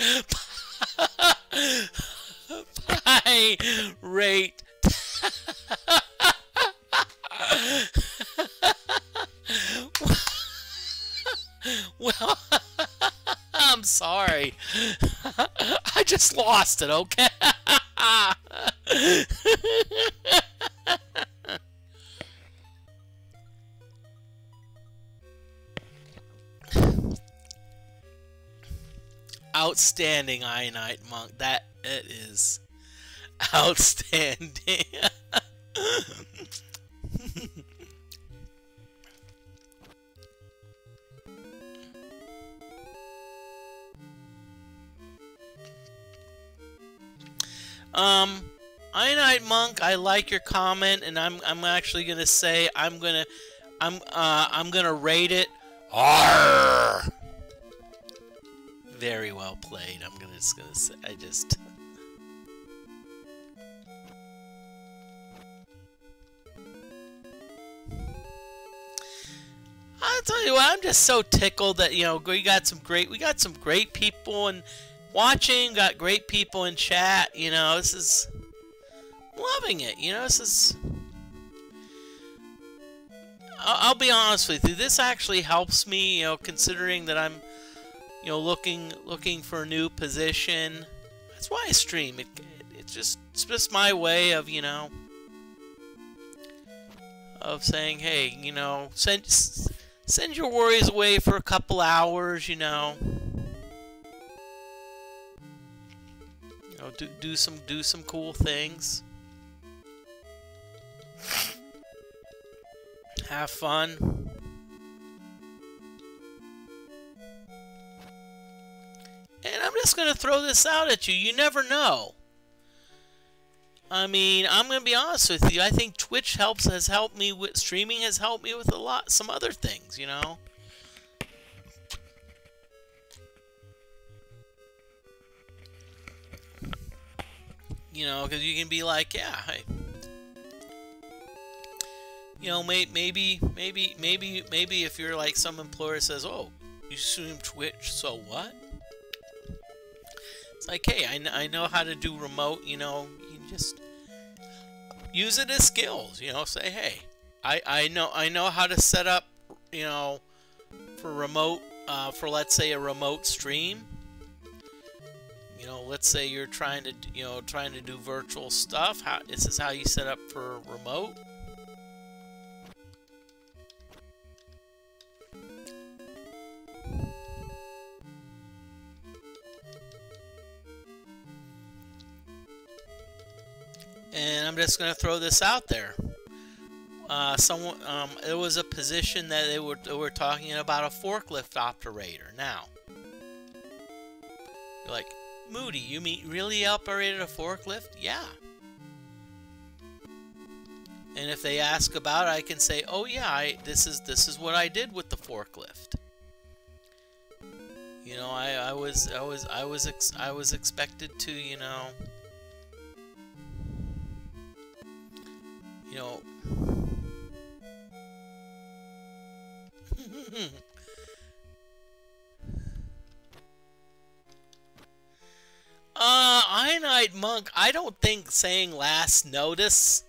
pie rate. Well, I'm sorry. I just lost it, okay? Outstanding, Ionite Monk. That it is outstanding. Ionite Monk, I like your comment, and I'm actually gonna say I'm gonna rate it. Arr! Very well played. I'm just gonna say I'll tell you what, I'm just so tickled that, you know, we got some great people and watching, got great people in chat, you know, this is loving it, you know, this is, I'll be honest with you, this actually helps me, you know, considering that I'm, you know, looking for a new position. That's why I stream. It's just my way of, you know, of saying, hey, you know, send your worries away for a couple hours, you know. You know, do some cool things. Have fun. And I'm just going to throw this out at you. You never know. I mean, I'm going to be honest with you. I think Twitch has helped me with streaming, has helped me with some other things, you know. You know, because you can be like, yeah, hey. You know, maybe if you're like some employer says, oh, you stream Twitch, so what? It's like, hey, I know how to do remote, you know, you can just use it as skills, you know, say, hey, I know how to set up, you know, for remote, for let's say a remote stream. You know, let's say you're trying to do virtual stuff. This is how you set up for remote. And I'm just going to throw this out there. It was a position that they were talking about, a forklift operator. Now, you're like, Moody, you really operated a forklift? Yeah. And if they ask about it, I can say, oh yeah, this is what I did with the forklift. You know, I was expected to, you know. You know, Ionite Monk, I don't think saying last notice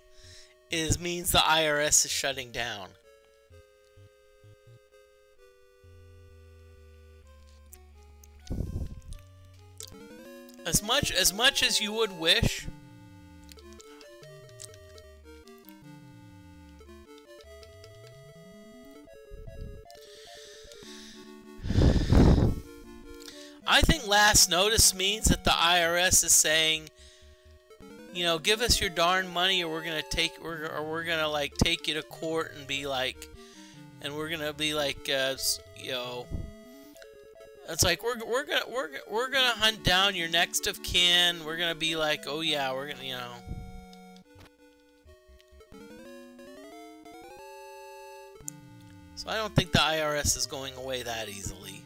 means the IRS is shutting down. As much as you would wish. I think last notice means that the IRS is saying, you know, give us your darn money, or we're gonna like take you to court and be like, and we're gonna be like, you know, it's like we're gonna hunt down your next of kin. We're gonna be like, oh yeah, we're gonna, you know. So I don't think the IRS is going away that easily.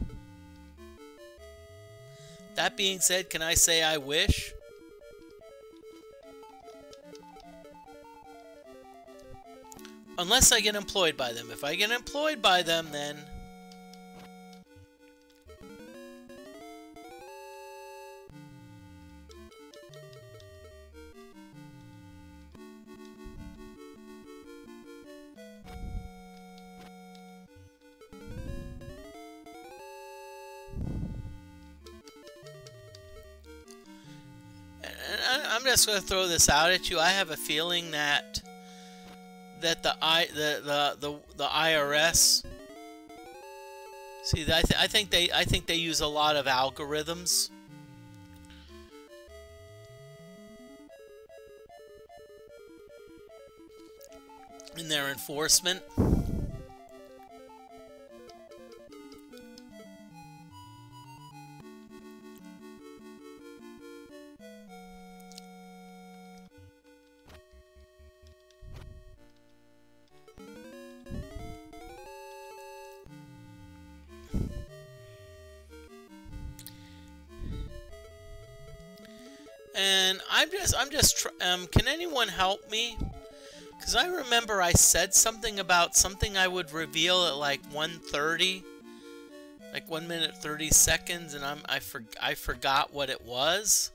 That being said, can I say I wish? Unless I get employed by them. If I get employed by them, then... I'm just going to throw this out at you. I have a feeling that the IRS. See, I think they use a lot of algorithms. In their enforcement. And can anyone help me? Because I remember I said something about something I would reveal at like 1:30, like 1 minute 30 seconds, and I forgot what it was.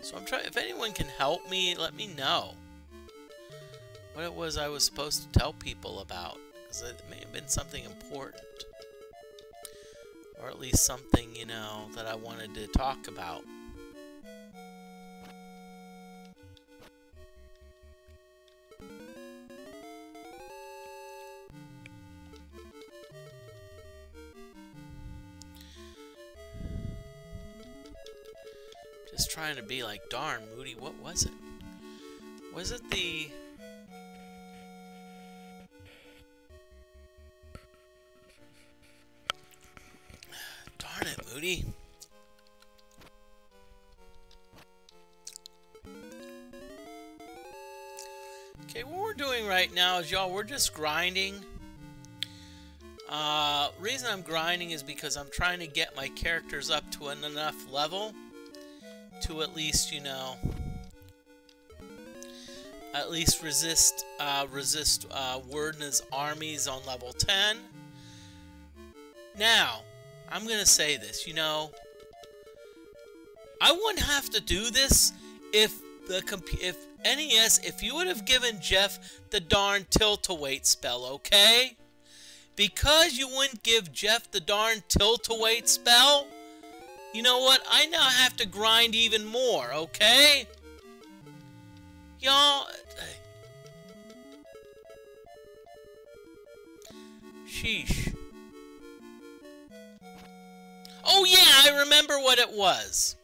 So I'm trying. If anyone can help me, let me know what it was I was supposed to tell people about, because it may have been something important. or at least something, you know, that I wanted to talk about. Just trying to be like, darn, Moody, what was it? Was it the... Darn it, Moody. Okay, what we're doing right now is, y'all, we're just grinding. Reason I'm grinding is because I'm trying to get my characters up to an enough level to at least, you know, at least resist Wordna's armies on level 10. Now, I'm gonna say this, you know, I wouldn't have to do this if NES, if you would have given Jeff the darn tilt-a-weight spell, okay? Because you wouldn't give Jeff the darn tilt-a-weight spell, you know what? I now have to grind even more, okay? Y'all... Sheesh. Oh yeah, I remember what it was.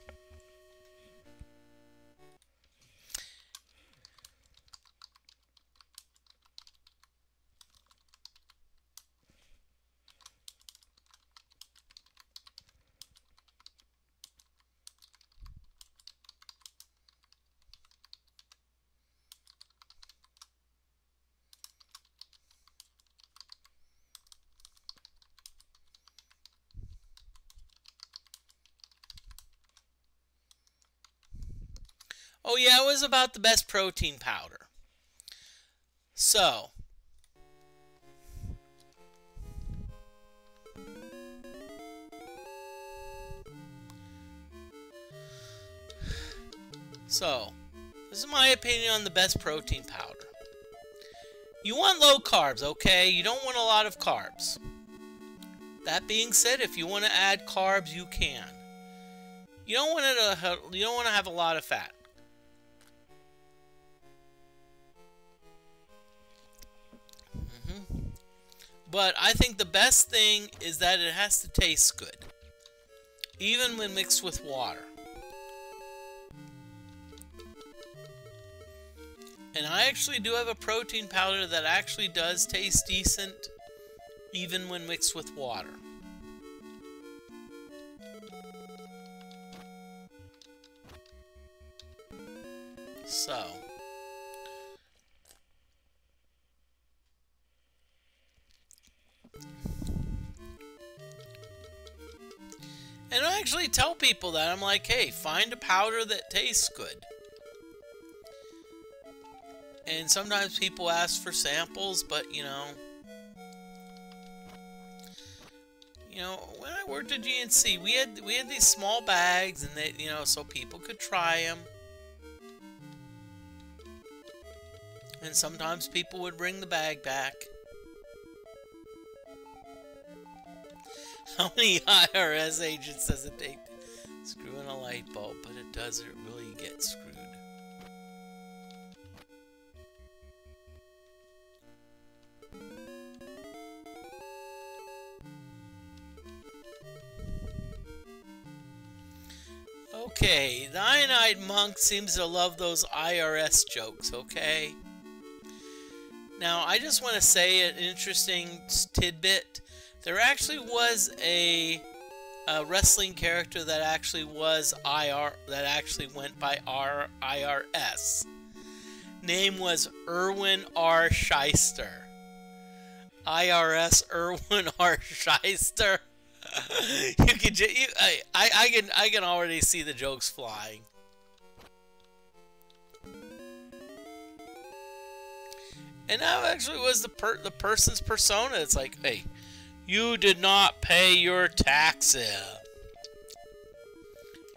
Oh yeah, it was about the best protein powder. So, this is my opinion on the best protein powder. You want low carbs, okay? You don't want a lot of carbs. That being said, if you want to add carbs, you can. You don't want to have a lot of fat. But I think the best thing is that it has to taste good, even when mixed with water. And I actually do have a protein powder that actually does taste decent, even when mixed with water. So... And I actually tell people that. I'm like, hey, find a powder that tastes good. And sometimes people ask for samples, but, you know, when I worked at GNC, we had these small bags, and they, you know, so people could try them. And sometimes people would bring the bag back. How many IRS agents does it take to screw in a light bulb? But it doesn't really get screwed. Okay, the Iron-Eyed Monk seems to love those IRS jokes, okay? Now, I just want to say an interesting tidbit. There actually was a wrestling character that actually was that actually went by IRS. Name was Erwin R. Shyster. IRS Erwin R. Shyster. I can already see the jokes flying. And that actually was the person's persona. It's like, hey, you did not pay your taxes.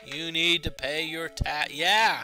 You need to pay your tax. Yeah.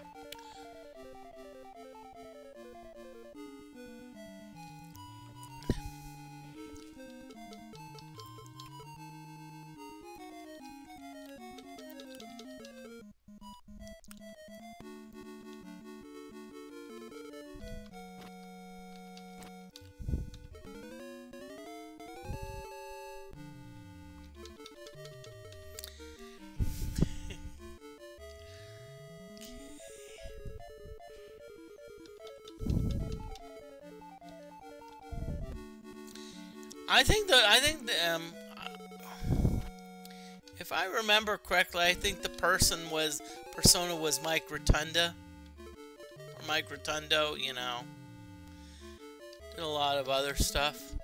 if I remember correctly, I think the persona was Mike Rotunda or Mike Rotundo. You know, did a lot of other stuff.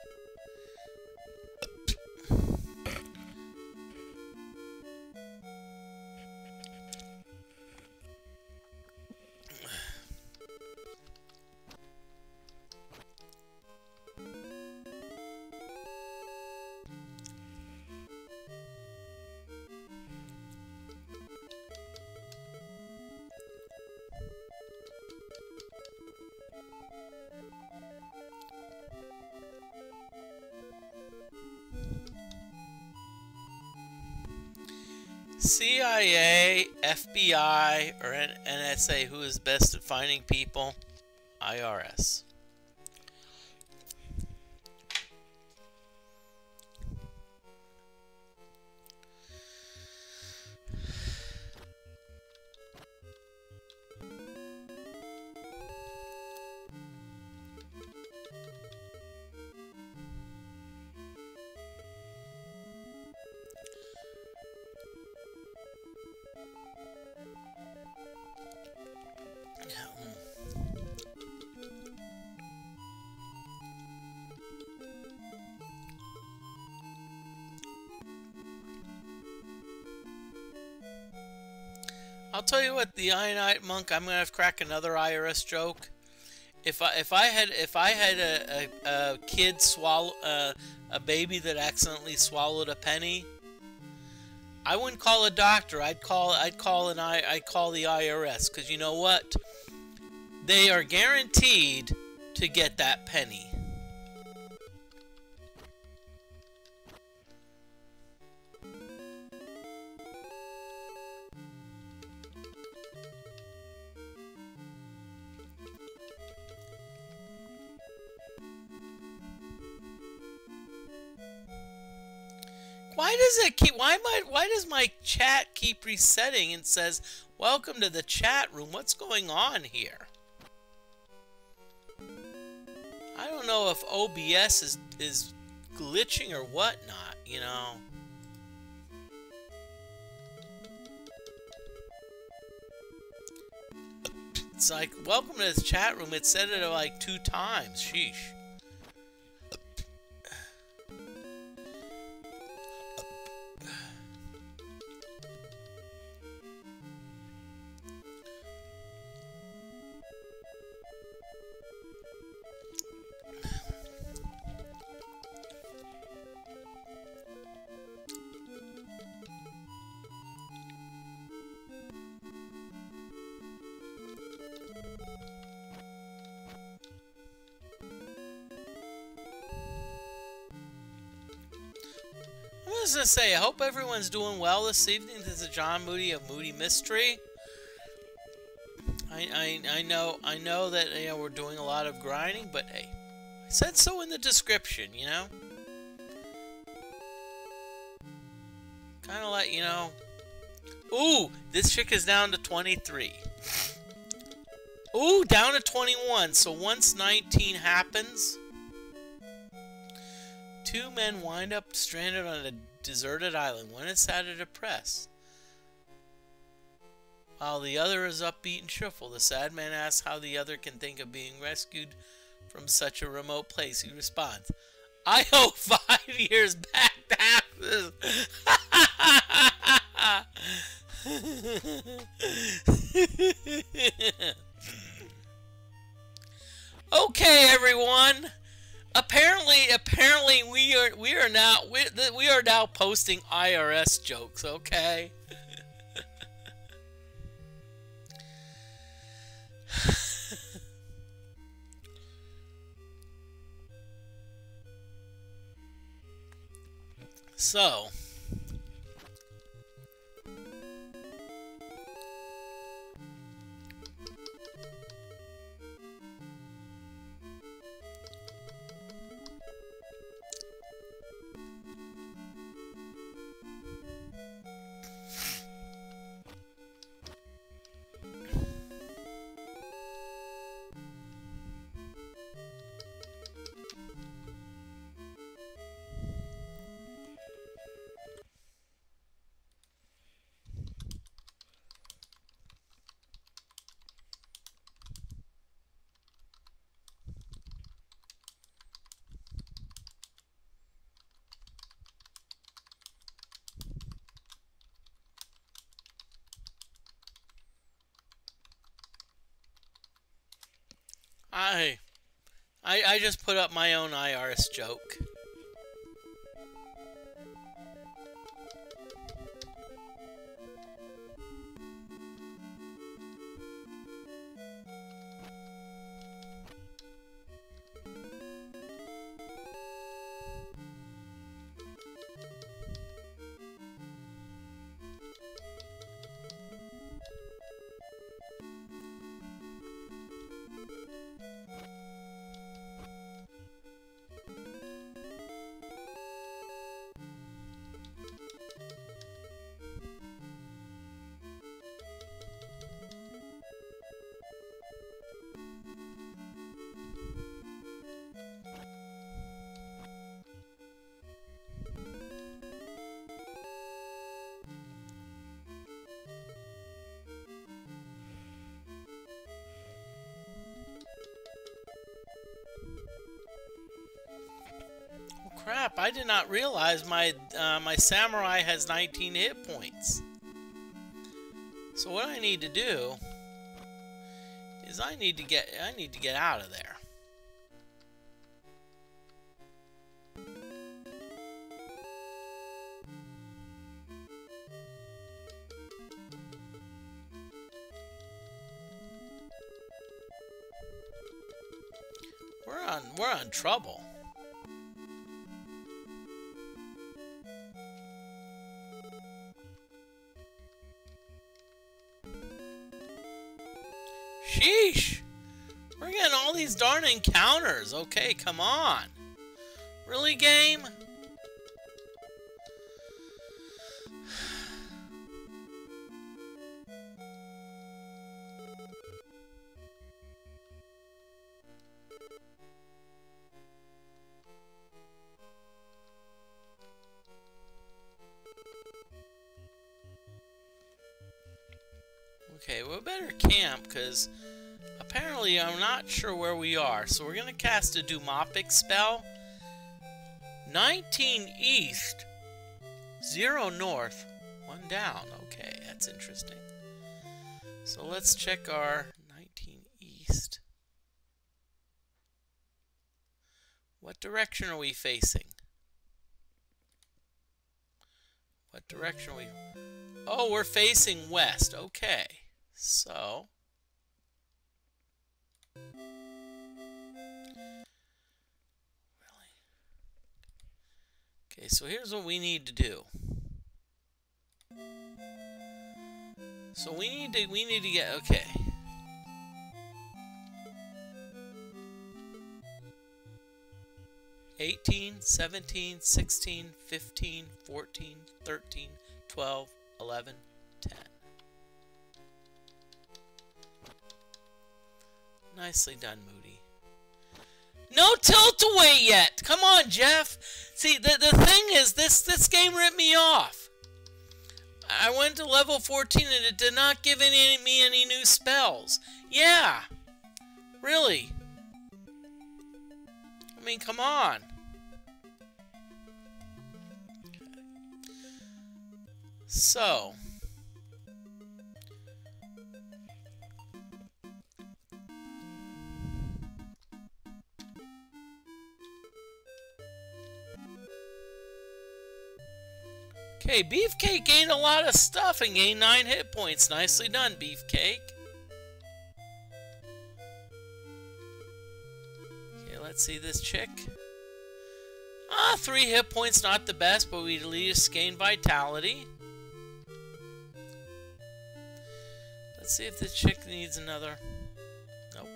CIA, FBI, or NSA, who is best at finding people? IRS. I'll tell you what, the Ionite Monk, I'm gonna have to crack another IRS joke. If I had a kid swallow a baby that accidentally swallowed a penny, I wouldn't call a doctor. I'd call the IRS, because you know what? They are guaranteed to get that penny. Why does my chat keep resetting and says, "Welcome to the chat room"? What's going on here? I don't know if OBS is glitching or whatnot, you know. It's like, "Welcome to the chat room." It said it like 2 times. Sheesh. I was gonna say, I hope everyone's doing well this evening. This is John Moody of Moody Mystery. I know that, you know, we're doing a lot of grinding, but hey, I said so in the description, you know. Kind of like, you know. Ooh, this chick is down to 23. Ooh, down to 21. So once 19 happens, 2 men wind up stranded on a deserted island. One is sad and depressed, while the other is upbeat and cheerful. The sad man asks how the other can think of being rescued from such a remote place. He responds, "I owe 5 years back taxes." Okay, everyone. Apparently, we are now posting IRS jokes. Okay. So. I I just put up my own IRS joke. Crap, I did not realize my samurai has 19 hit points. So what I need to do is I need to get out of there. We're on trouble. Sheesh! We're getting all these darn encounters. Okay, come on. Really, game? Okay, we better camp, because apparently I'm not sure where we are. So we're going to cast a Dumopic spell. 19 east, 0 north, 1 down. Okay, that's interesting. So let's check our 19 east. What direction are we facing? What direction are we... Oh, we're facing west. Okay. So... Really? Okay, so here's what we need to do. So we need to get... Okay. $18, $17, $16, $15, $14, $13, $12, $11, $10. Nicely done, Moody. No tilt-away yet! Come on, Jeff! See, the thing is, this game ripped me off. I went to level 14 and it did not give me any new spells. Yeah! Really? I mean, come on. So... Okay, Beefcake gained a lot of stuff and gained 9 hit points. Nicely done, Beefcake. Okay, let's see this chick. 3 hit points, not the best, but we at least gained vitality. Let's see if this chick needs another. Nope.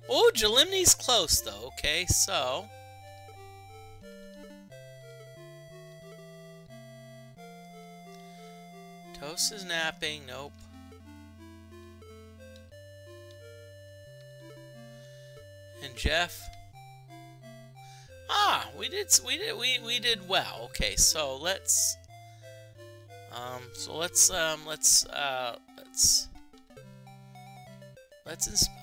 Oh, Jalimni's close, though. Okay, so... Toast is napping. Nope. And Jeff. We did well. Okay, so let's inspect.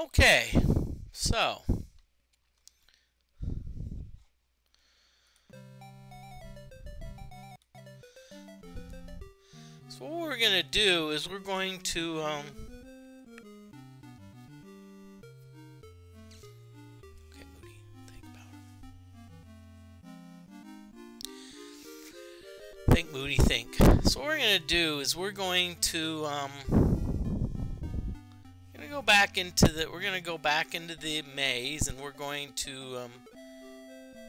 Okay, so what we're gonna do is we're going to okay, Moody, think about it. Think, Moody, think. So what we're gonna do is we're going to go back into the maze, and we're going to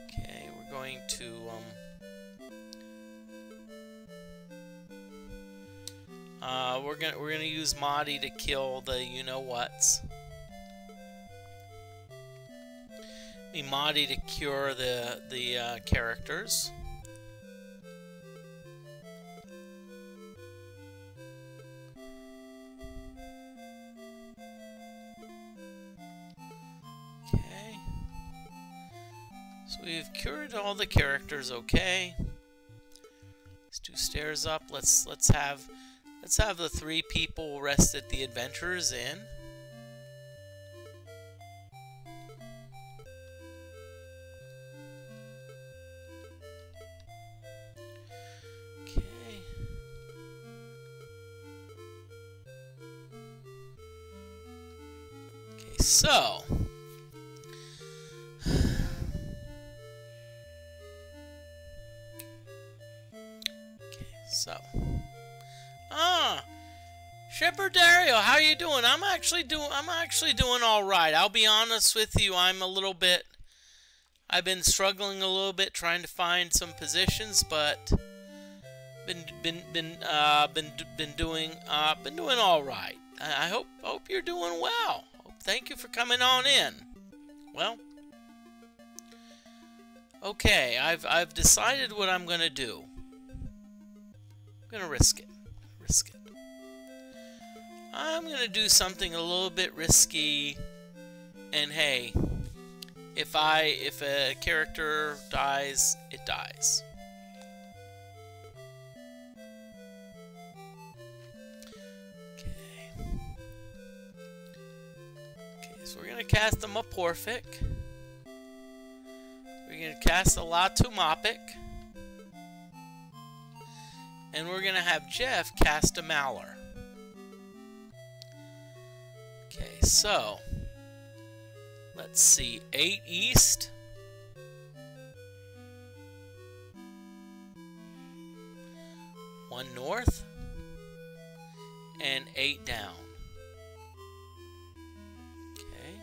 okay, we're going to we're gonna use Mahdi to kill the you-know-whats. Mahdi to cure the characters. Okay. So we've cured all the characters. Okay. Let's 2 stairs up. Let's have the 3 people rested the adventurers in. Okay. Okay, so Shepherd Dario, how you doing? I'm actually doing all right. I'll be honest with you. I've been struggling a little bit trying to find some positions, but been doing all right. I hope you're doing well. Thank you for coming on in. Well, okay, I've decided what I'm gonna do. I'm gonna risk it. I'm gonna do something a little bit risky, and hey, if a character dies, it dies. Okay. Okay, so we're gonna cast a Morphic. We're gonna cast a Latu Mopic. And we're gonna have Jeff cast a Maller. Okay, so let's see, 8 east, 1 north, and 8 down. Okay.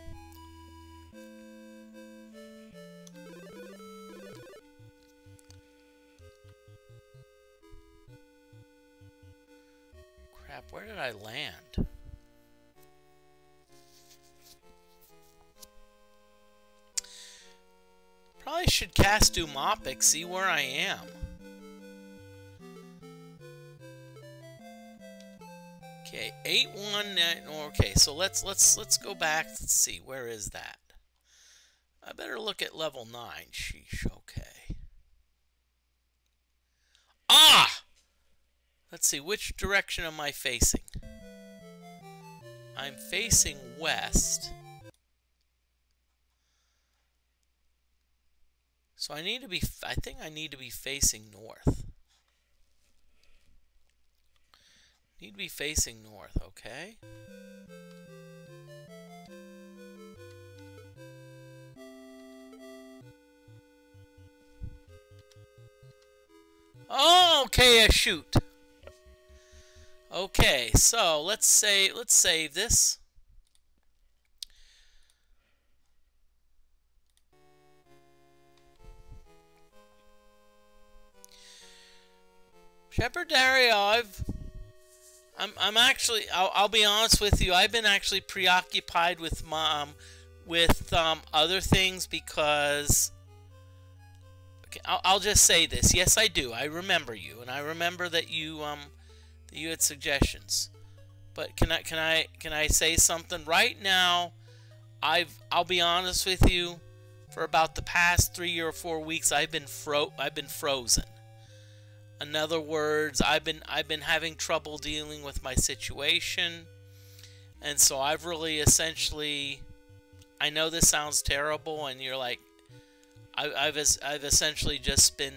Crap, where did I land? Probably should cast Mopic, see where I am. Okay, 8-1. Okay, so let's go back. Let's see, where is that? I better look at level 9. Sheesh. Okay. Ah! Let's see, which direction am I facing? I'm facing west. So I think I need to be facing north. Need to be facing north, okay? Oh, okay, shoot. Okay, so let's save this. Shepherd Dario, I'm actually, I'll be honest with you, I've been actually preoccupied with other things because, okay, I'll just say this. Yes, I do. I remember you, and I remember that you had suggestions. But can I say something right now? I'll be honest with you. For about the past 3 or 4 weeks, I've been frozen. In other words, I've been having trouble dealing with my situation. And so I've really essentially, I know this sounds terrible, and you're like, I've essentially just been,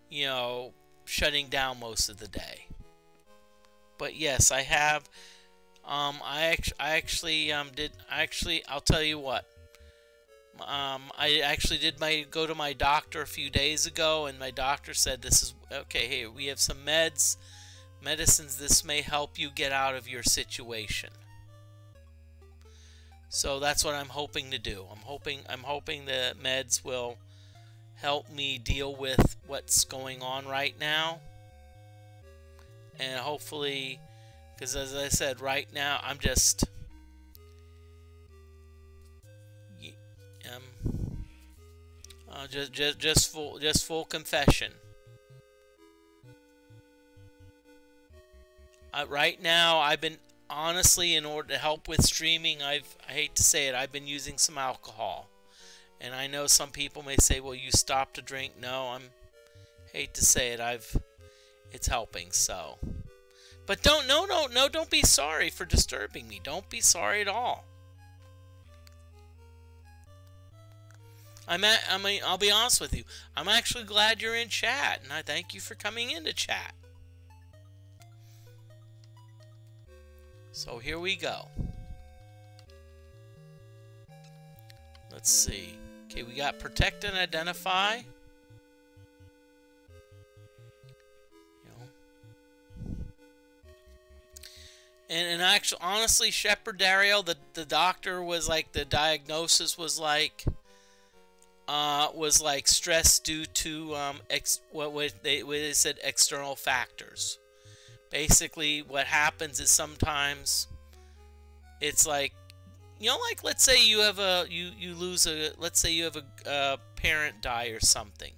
you know, shutting down most of the day. But yes, I have. I actually I'll tell you what. I actually did go to my doctor a few days ago, and my doctor said this is okay. Hey, we have some medicines. This may help you get out of your situation. So that's what I'm hoping to do. I'm hoping the meds will help me deal with what's going on right now, and hopefully, because as I said, right now I'm just full confession. Right now, I've been honestly, in order to help with streaming, I hate to say it, I've been using some alcohol. And I know some people may say, "Well, you stopped to drink." No, hate to say it, it's helping. So, but don't be sorry for disturbing me. Don't be sorry at all. I'll be honest with you. I'm actually glad you're in chat, and I thank you for coming into chat. So here we go. Let's see. Okay, we got protect and identify. And actually, honestly, Shepherd Dario, the doctor was like, the diagnosis was like stress due to what they said, external factors. Basically, what happens is sometimes it's like, you know, like let's say you have let's say you have a parent die or something.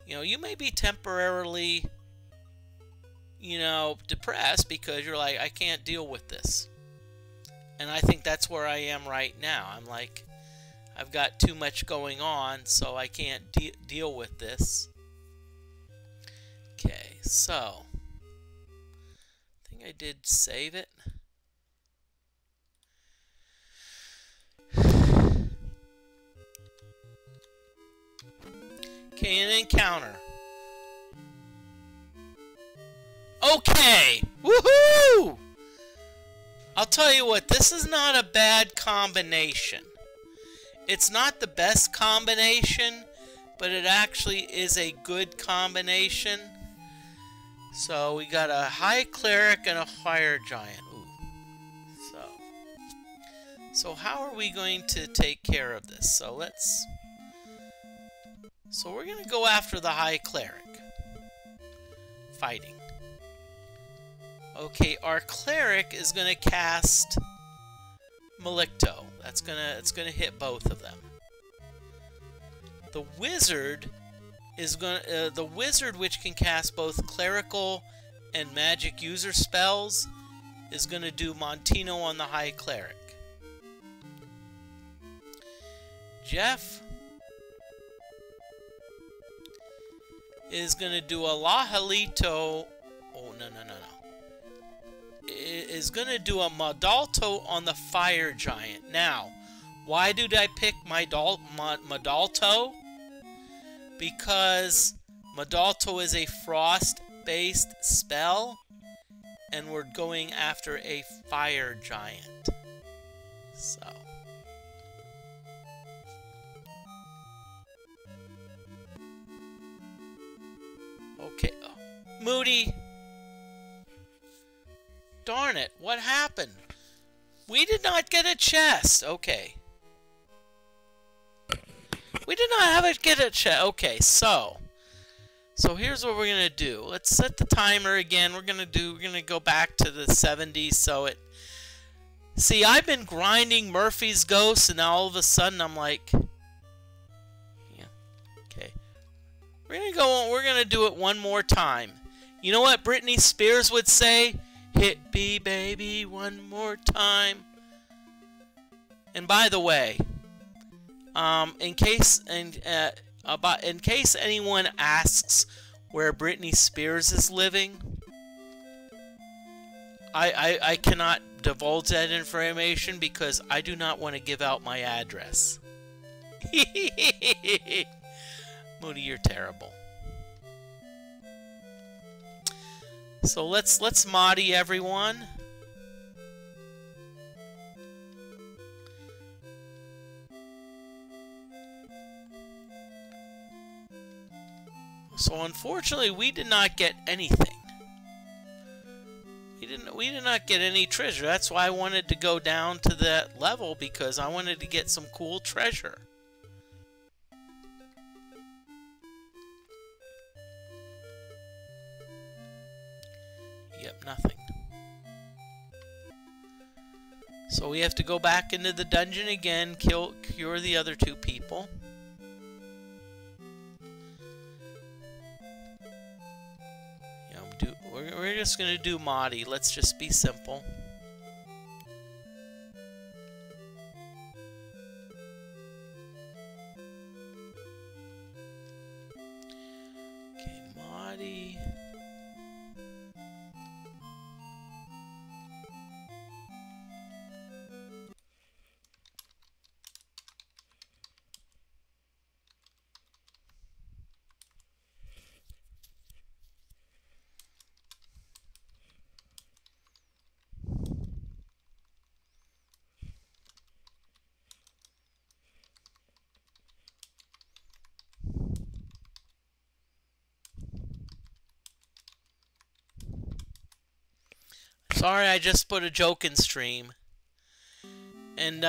You know, you may be temporarily, you know, depressed because you're like, I can't deal with this. And I think that's where I am right now. I'm like, I've got too much going on, so I can't deal with this. Okay, so I think I did save it. Okay, an encounter. Okay! Woohoo! I'll tell you what, this is not a bad combination. It's not the best combination, but it actually is a good combination. So we got a high cleric and a fire giant. Ooh. So how are we going to take care of this? So we're going to go after the high cleric. Fighting. Okay, our cleric is going to cast Malicto. It's gonna hit both of them. The wizard is the wizard, which can cast both clerical and magic user spells, is gonna do Montino on the high cleric. Jeff is gonna do a Lahalito. Oh no. Is going to do a Madalto on the fire giant. Now, why did I pick Madalto? Because Madalto is a frost-based spell, and we're going after a fire giant. So. Okay. Oh. Moody. Darn it, what happened? We did not get a chest. Okay. We did not get a chest. Okay, so here's what we're gonna do. Let's set the timer again. We're gonna go back to the 70s. So see, I've been grinding Murphy's Ghost, and now all of a sudden I'm like, yeah, okay. We're gonna do it one more time. You know what Britney Spears would say? Hit me, baby, one more time. And by the way, in case anyone asks where Britney Spears is living, I cannot divulge that information because I do not want to give out my address. Moody, you're terrible. So let's Modi everyone. So unfortunately, we did not get anything. We did not get any treasure. That's why I wanted to go down to that level, because I wanted to get some cool treasure. Yep, nothing. So we have to go back into the dungeon again, cure the other two people. We're just going to do Modi. Let's just be simple. Okay, Modi. Sorry, I just put a joke in stream. And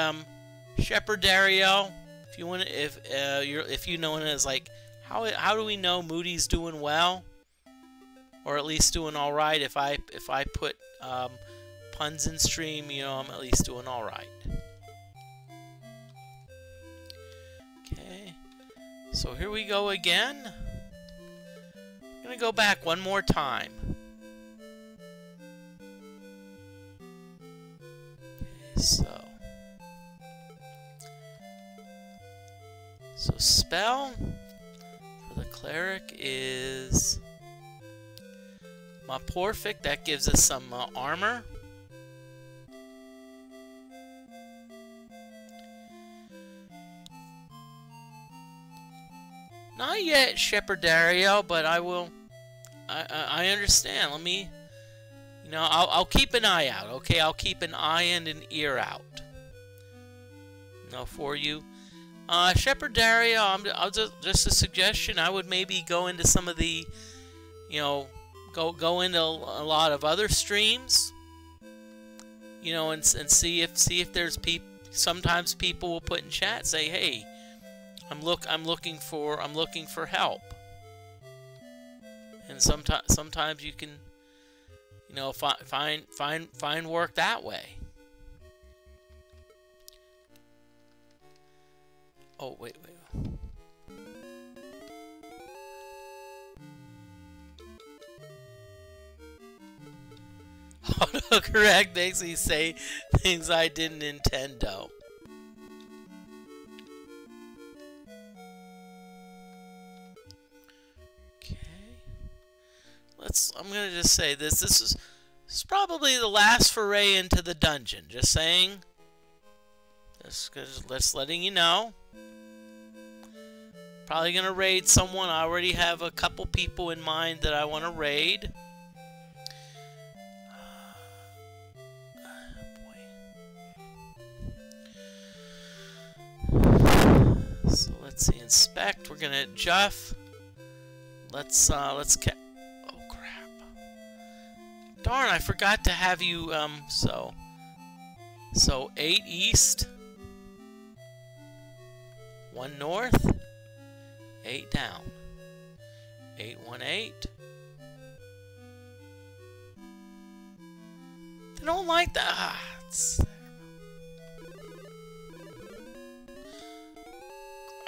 Shepherd Dario, if you want to, if you know it as like, how do we know Moody's doing well, or at least doing all right? If I put puns in stream, you know, I'm at least doing all right. Okay, so here we go again. I'm gonna go back one more time. So spell for the cleric is Morphic. That gives us some armor. Not yet, Shepherd Dario, but I will. I understand. Let me. You know, I'll keep an eye out, okay? I'll keep an eye and an ear out. For you. Shepherd Dario, I'll just a suggestion. I would maybe go into some of the, you know, go into a lot of other streams, you know, and see if there's people. Sometimes people will put in chat, say, "Hey, I'm looking for help," and sometimes you can, you know, find work that way. Oh, wait. Autocorrect makes me say things I didn't intend, though. Okay. I'm gonna just say this. This is probably the last foray into the dungeon. Just saying. Just letting you know. Probably gonna raid someone. I already have a couple people in mind that I want to raid. So let's see. Inspect. We're gonna Jeff. Let's oh crap. Darn! I forgot to have you. So 8 east, 1 north. 8 down. 818. They don't like that.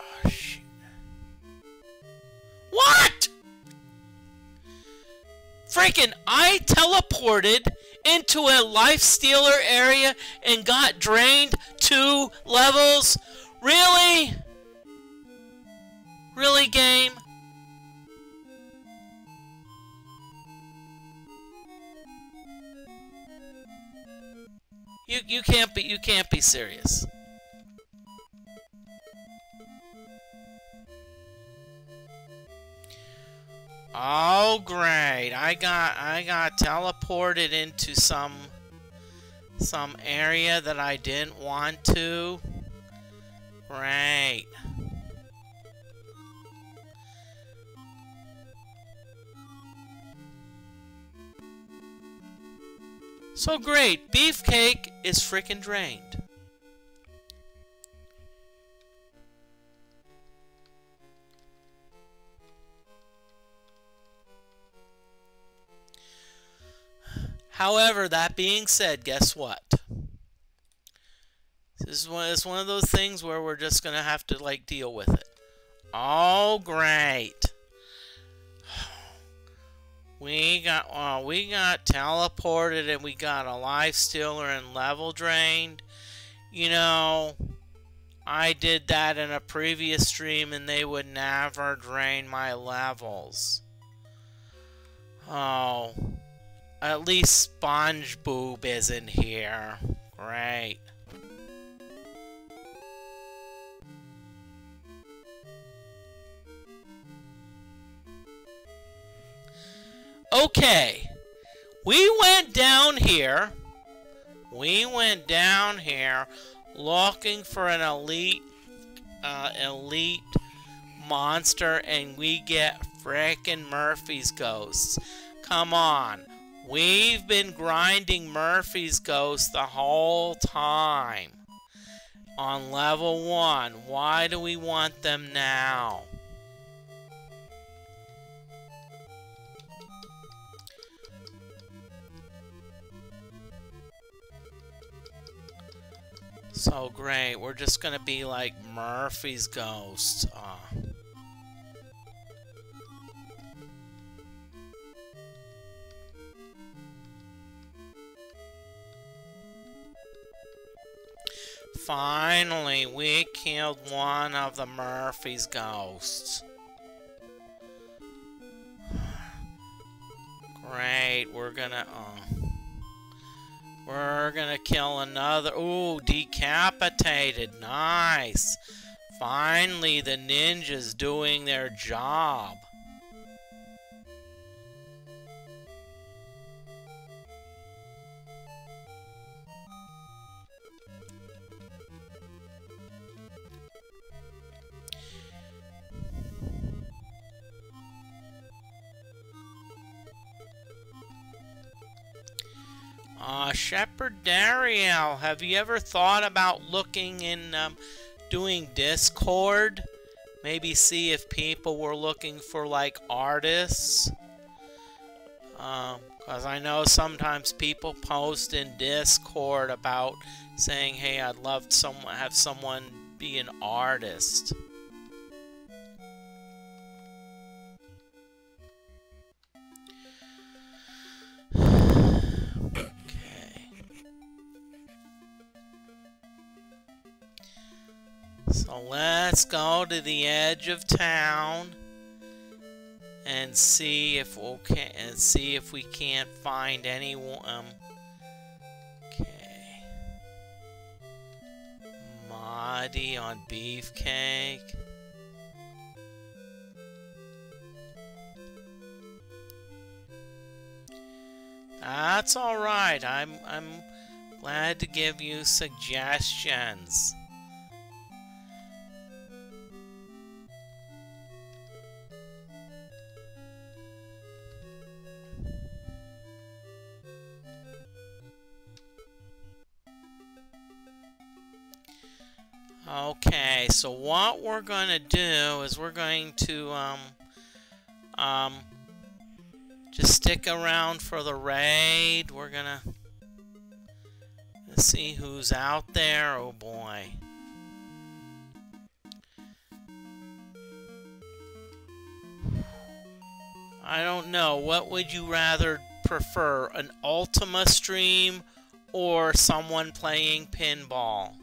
Oh, shit. What? Freaking, I teleported into a life stealer area and got drained 2 levels? Really? Really, game? You can't be serious. Oh great. I got teleported into some area that I didn't want to. Great. So great, Beefcake is frickin' drained. However, that being said, guess what? This is one of those things where we're just gonna have to like deal with it. Oh great. We got teleported and we got a life stealer and level drained. You know, I did that in a previous stream and they would never drain my levels. Oh, at least SpongeBob isn't here. Great. Okay, we went down here looking for an elite monster and we get frickin' Murphy's Ghosts. Come on, we've been grinding Murphy's Ghosts the whole time on level 1. Why do we want them now? So great, we're just gonna be like Murphy's Ghost. Finally, we killed one of the Murphy's Ghosts. Great, we're gonna kill another. Ooh, decapitated. Nice. Finally, the ninjas doing their job. Shepherd Dariel, have you ever thought about looking in, doing Discord? Maybe see if people were looking for, like, artists? Because I know sometimes people post in Discord about saying, hey, I'd love to have someone be an artist. So let's go to the edge of town and see if we can't find anyone. Okay, Maudie on Beefcake. That's all right. I'm glad to give you suggestions. Okay, so what we're going to do is we're going to just stick around for the raid. We're gonna see who's out there. Oh boy. I don't know. What would you rather prefer? An Ultima stream or someone playing pinball?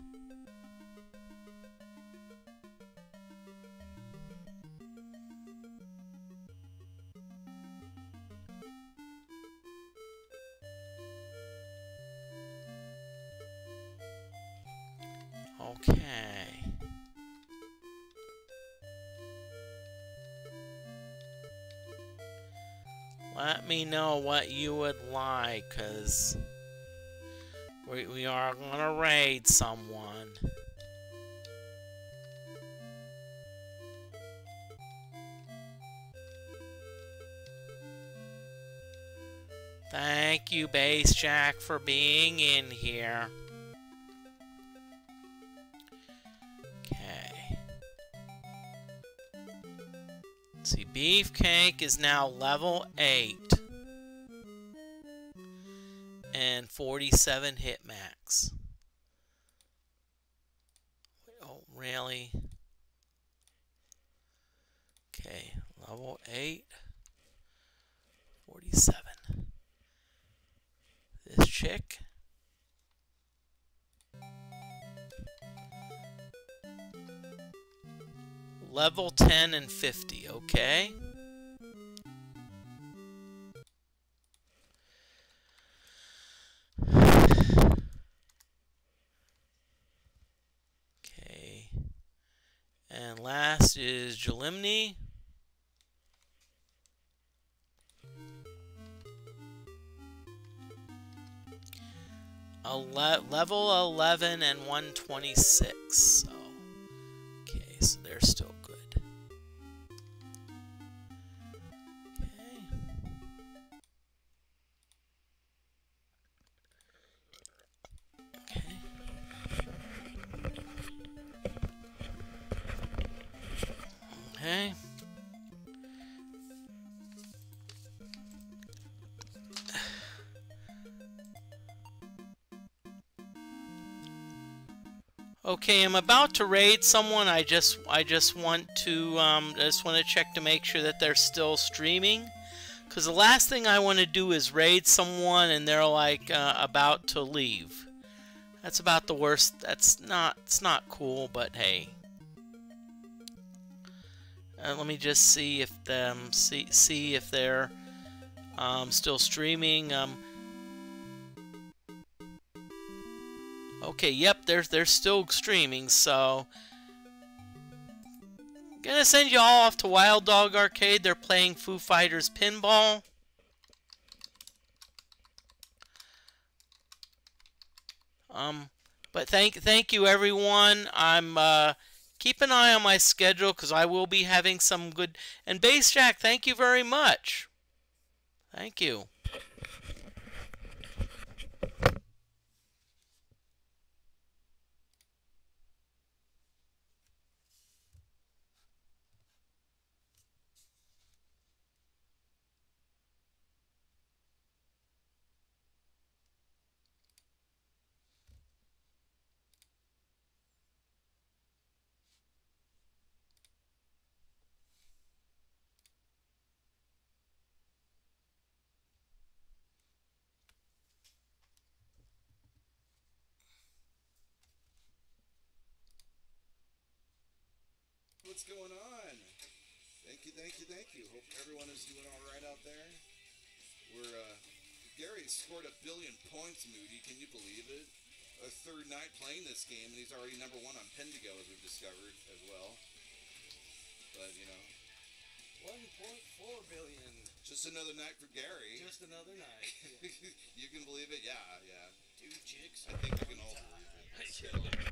Let me know what you would like, because we are going to raid someone. Thank you, Bass Jack, for being in here. Okay. Let's see, Beefcake is now level 8. And 47 hit max. Oh, really? Okay, level 8. 47. This chick. Level 10 and 50, okay. Okay. And last is Jalimni. Level 11 and 126. So, okay, so they're still good. Okay. Okay. Okay, I'm about to raid someone. I just want to check to make sure that they're still streaming, because the last thing I want to do is raid someone and they're like about to leave. That's about the worst. It's not cool, but hey. Let me just see if see if they're still streaming. Okay, yep, they're still streaming, so gonna send you all off to Wild Dog Arcade. They're playing Foo Fighters Pinball. But thank you everyone. Keep an eye on my schedule because I will be having some good. And Bass Jack, thank you very much. Thank you. What's going on? Thank you. Hope everyone is doing all right out there. Gary scored 1 billion points, Moody. Can you believe it? A third night playing this game, and he's already #1 on Pendigo, as we've discovered as well. But, you know. 1.4 billion. Just another night for Gary. Just another night. You can believe it? Yeah. 2 chicks. I think we can all believe it.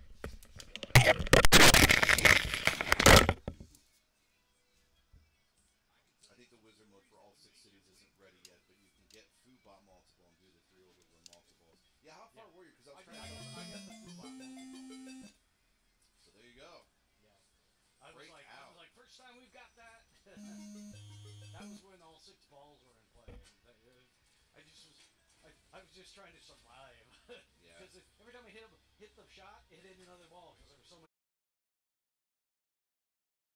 I think the wizard mode for all 6 cities isn't ready yet, but you can get Foobot multiple and do the 3 over multiples. Yeah, how far were you? Because I was trying to. I got the Foobot multiple. So there you go. Yeah. I was like, first time we've got that. That was when all 6 balls were in play. I was just trying to survive. Yeah. Because every time I hit the shot, it hit another ball because there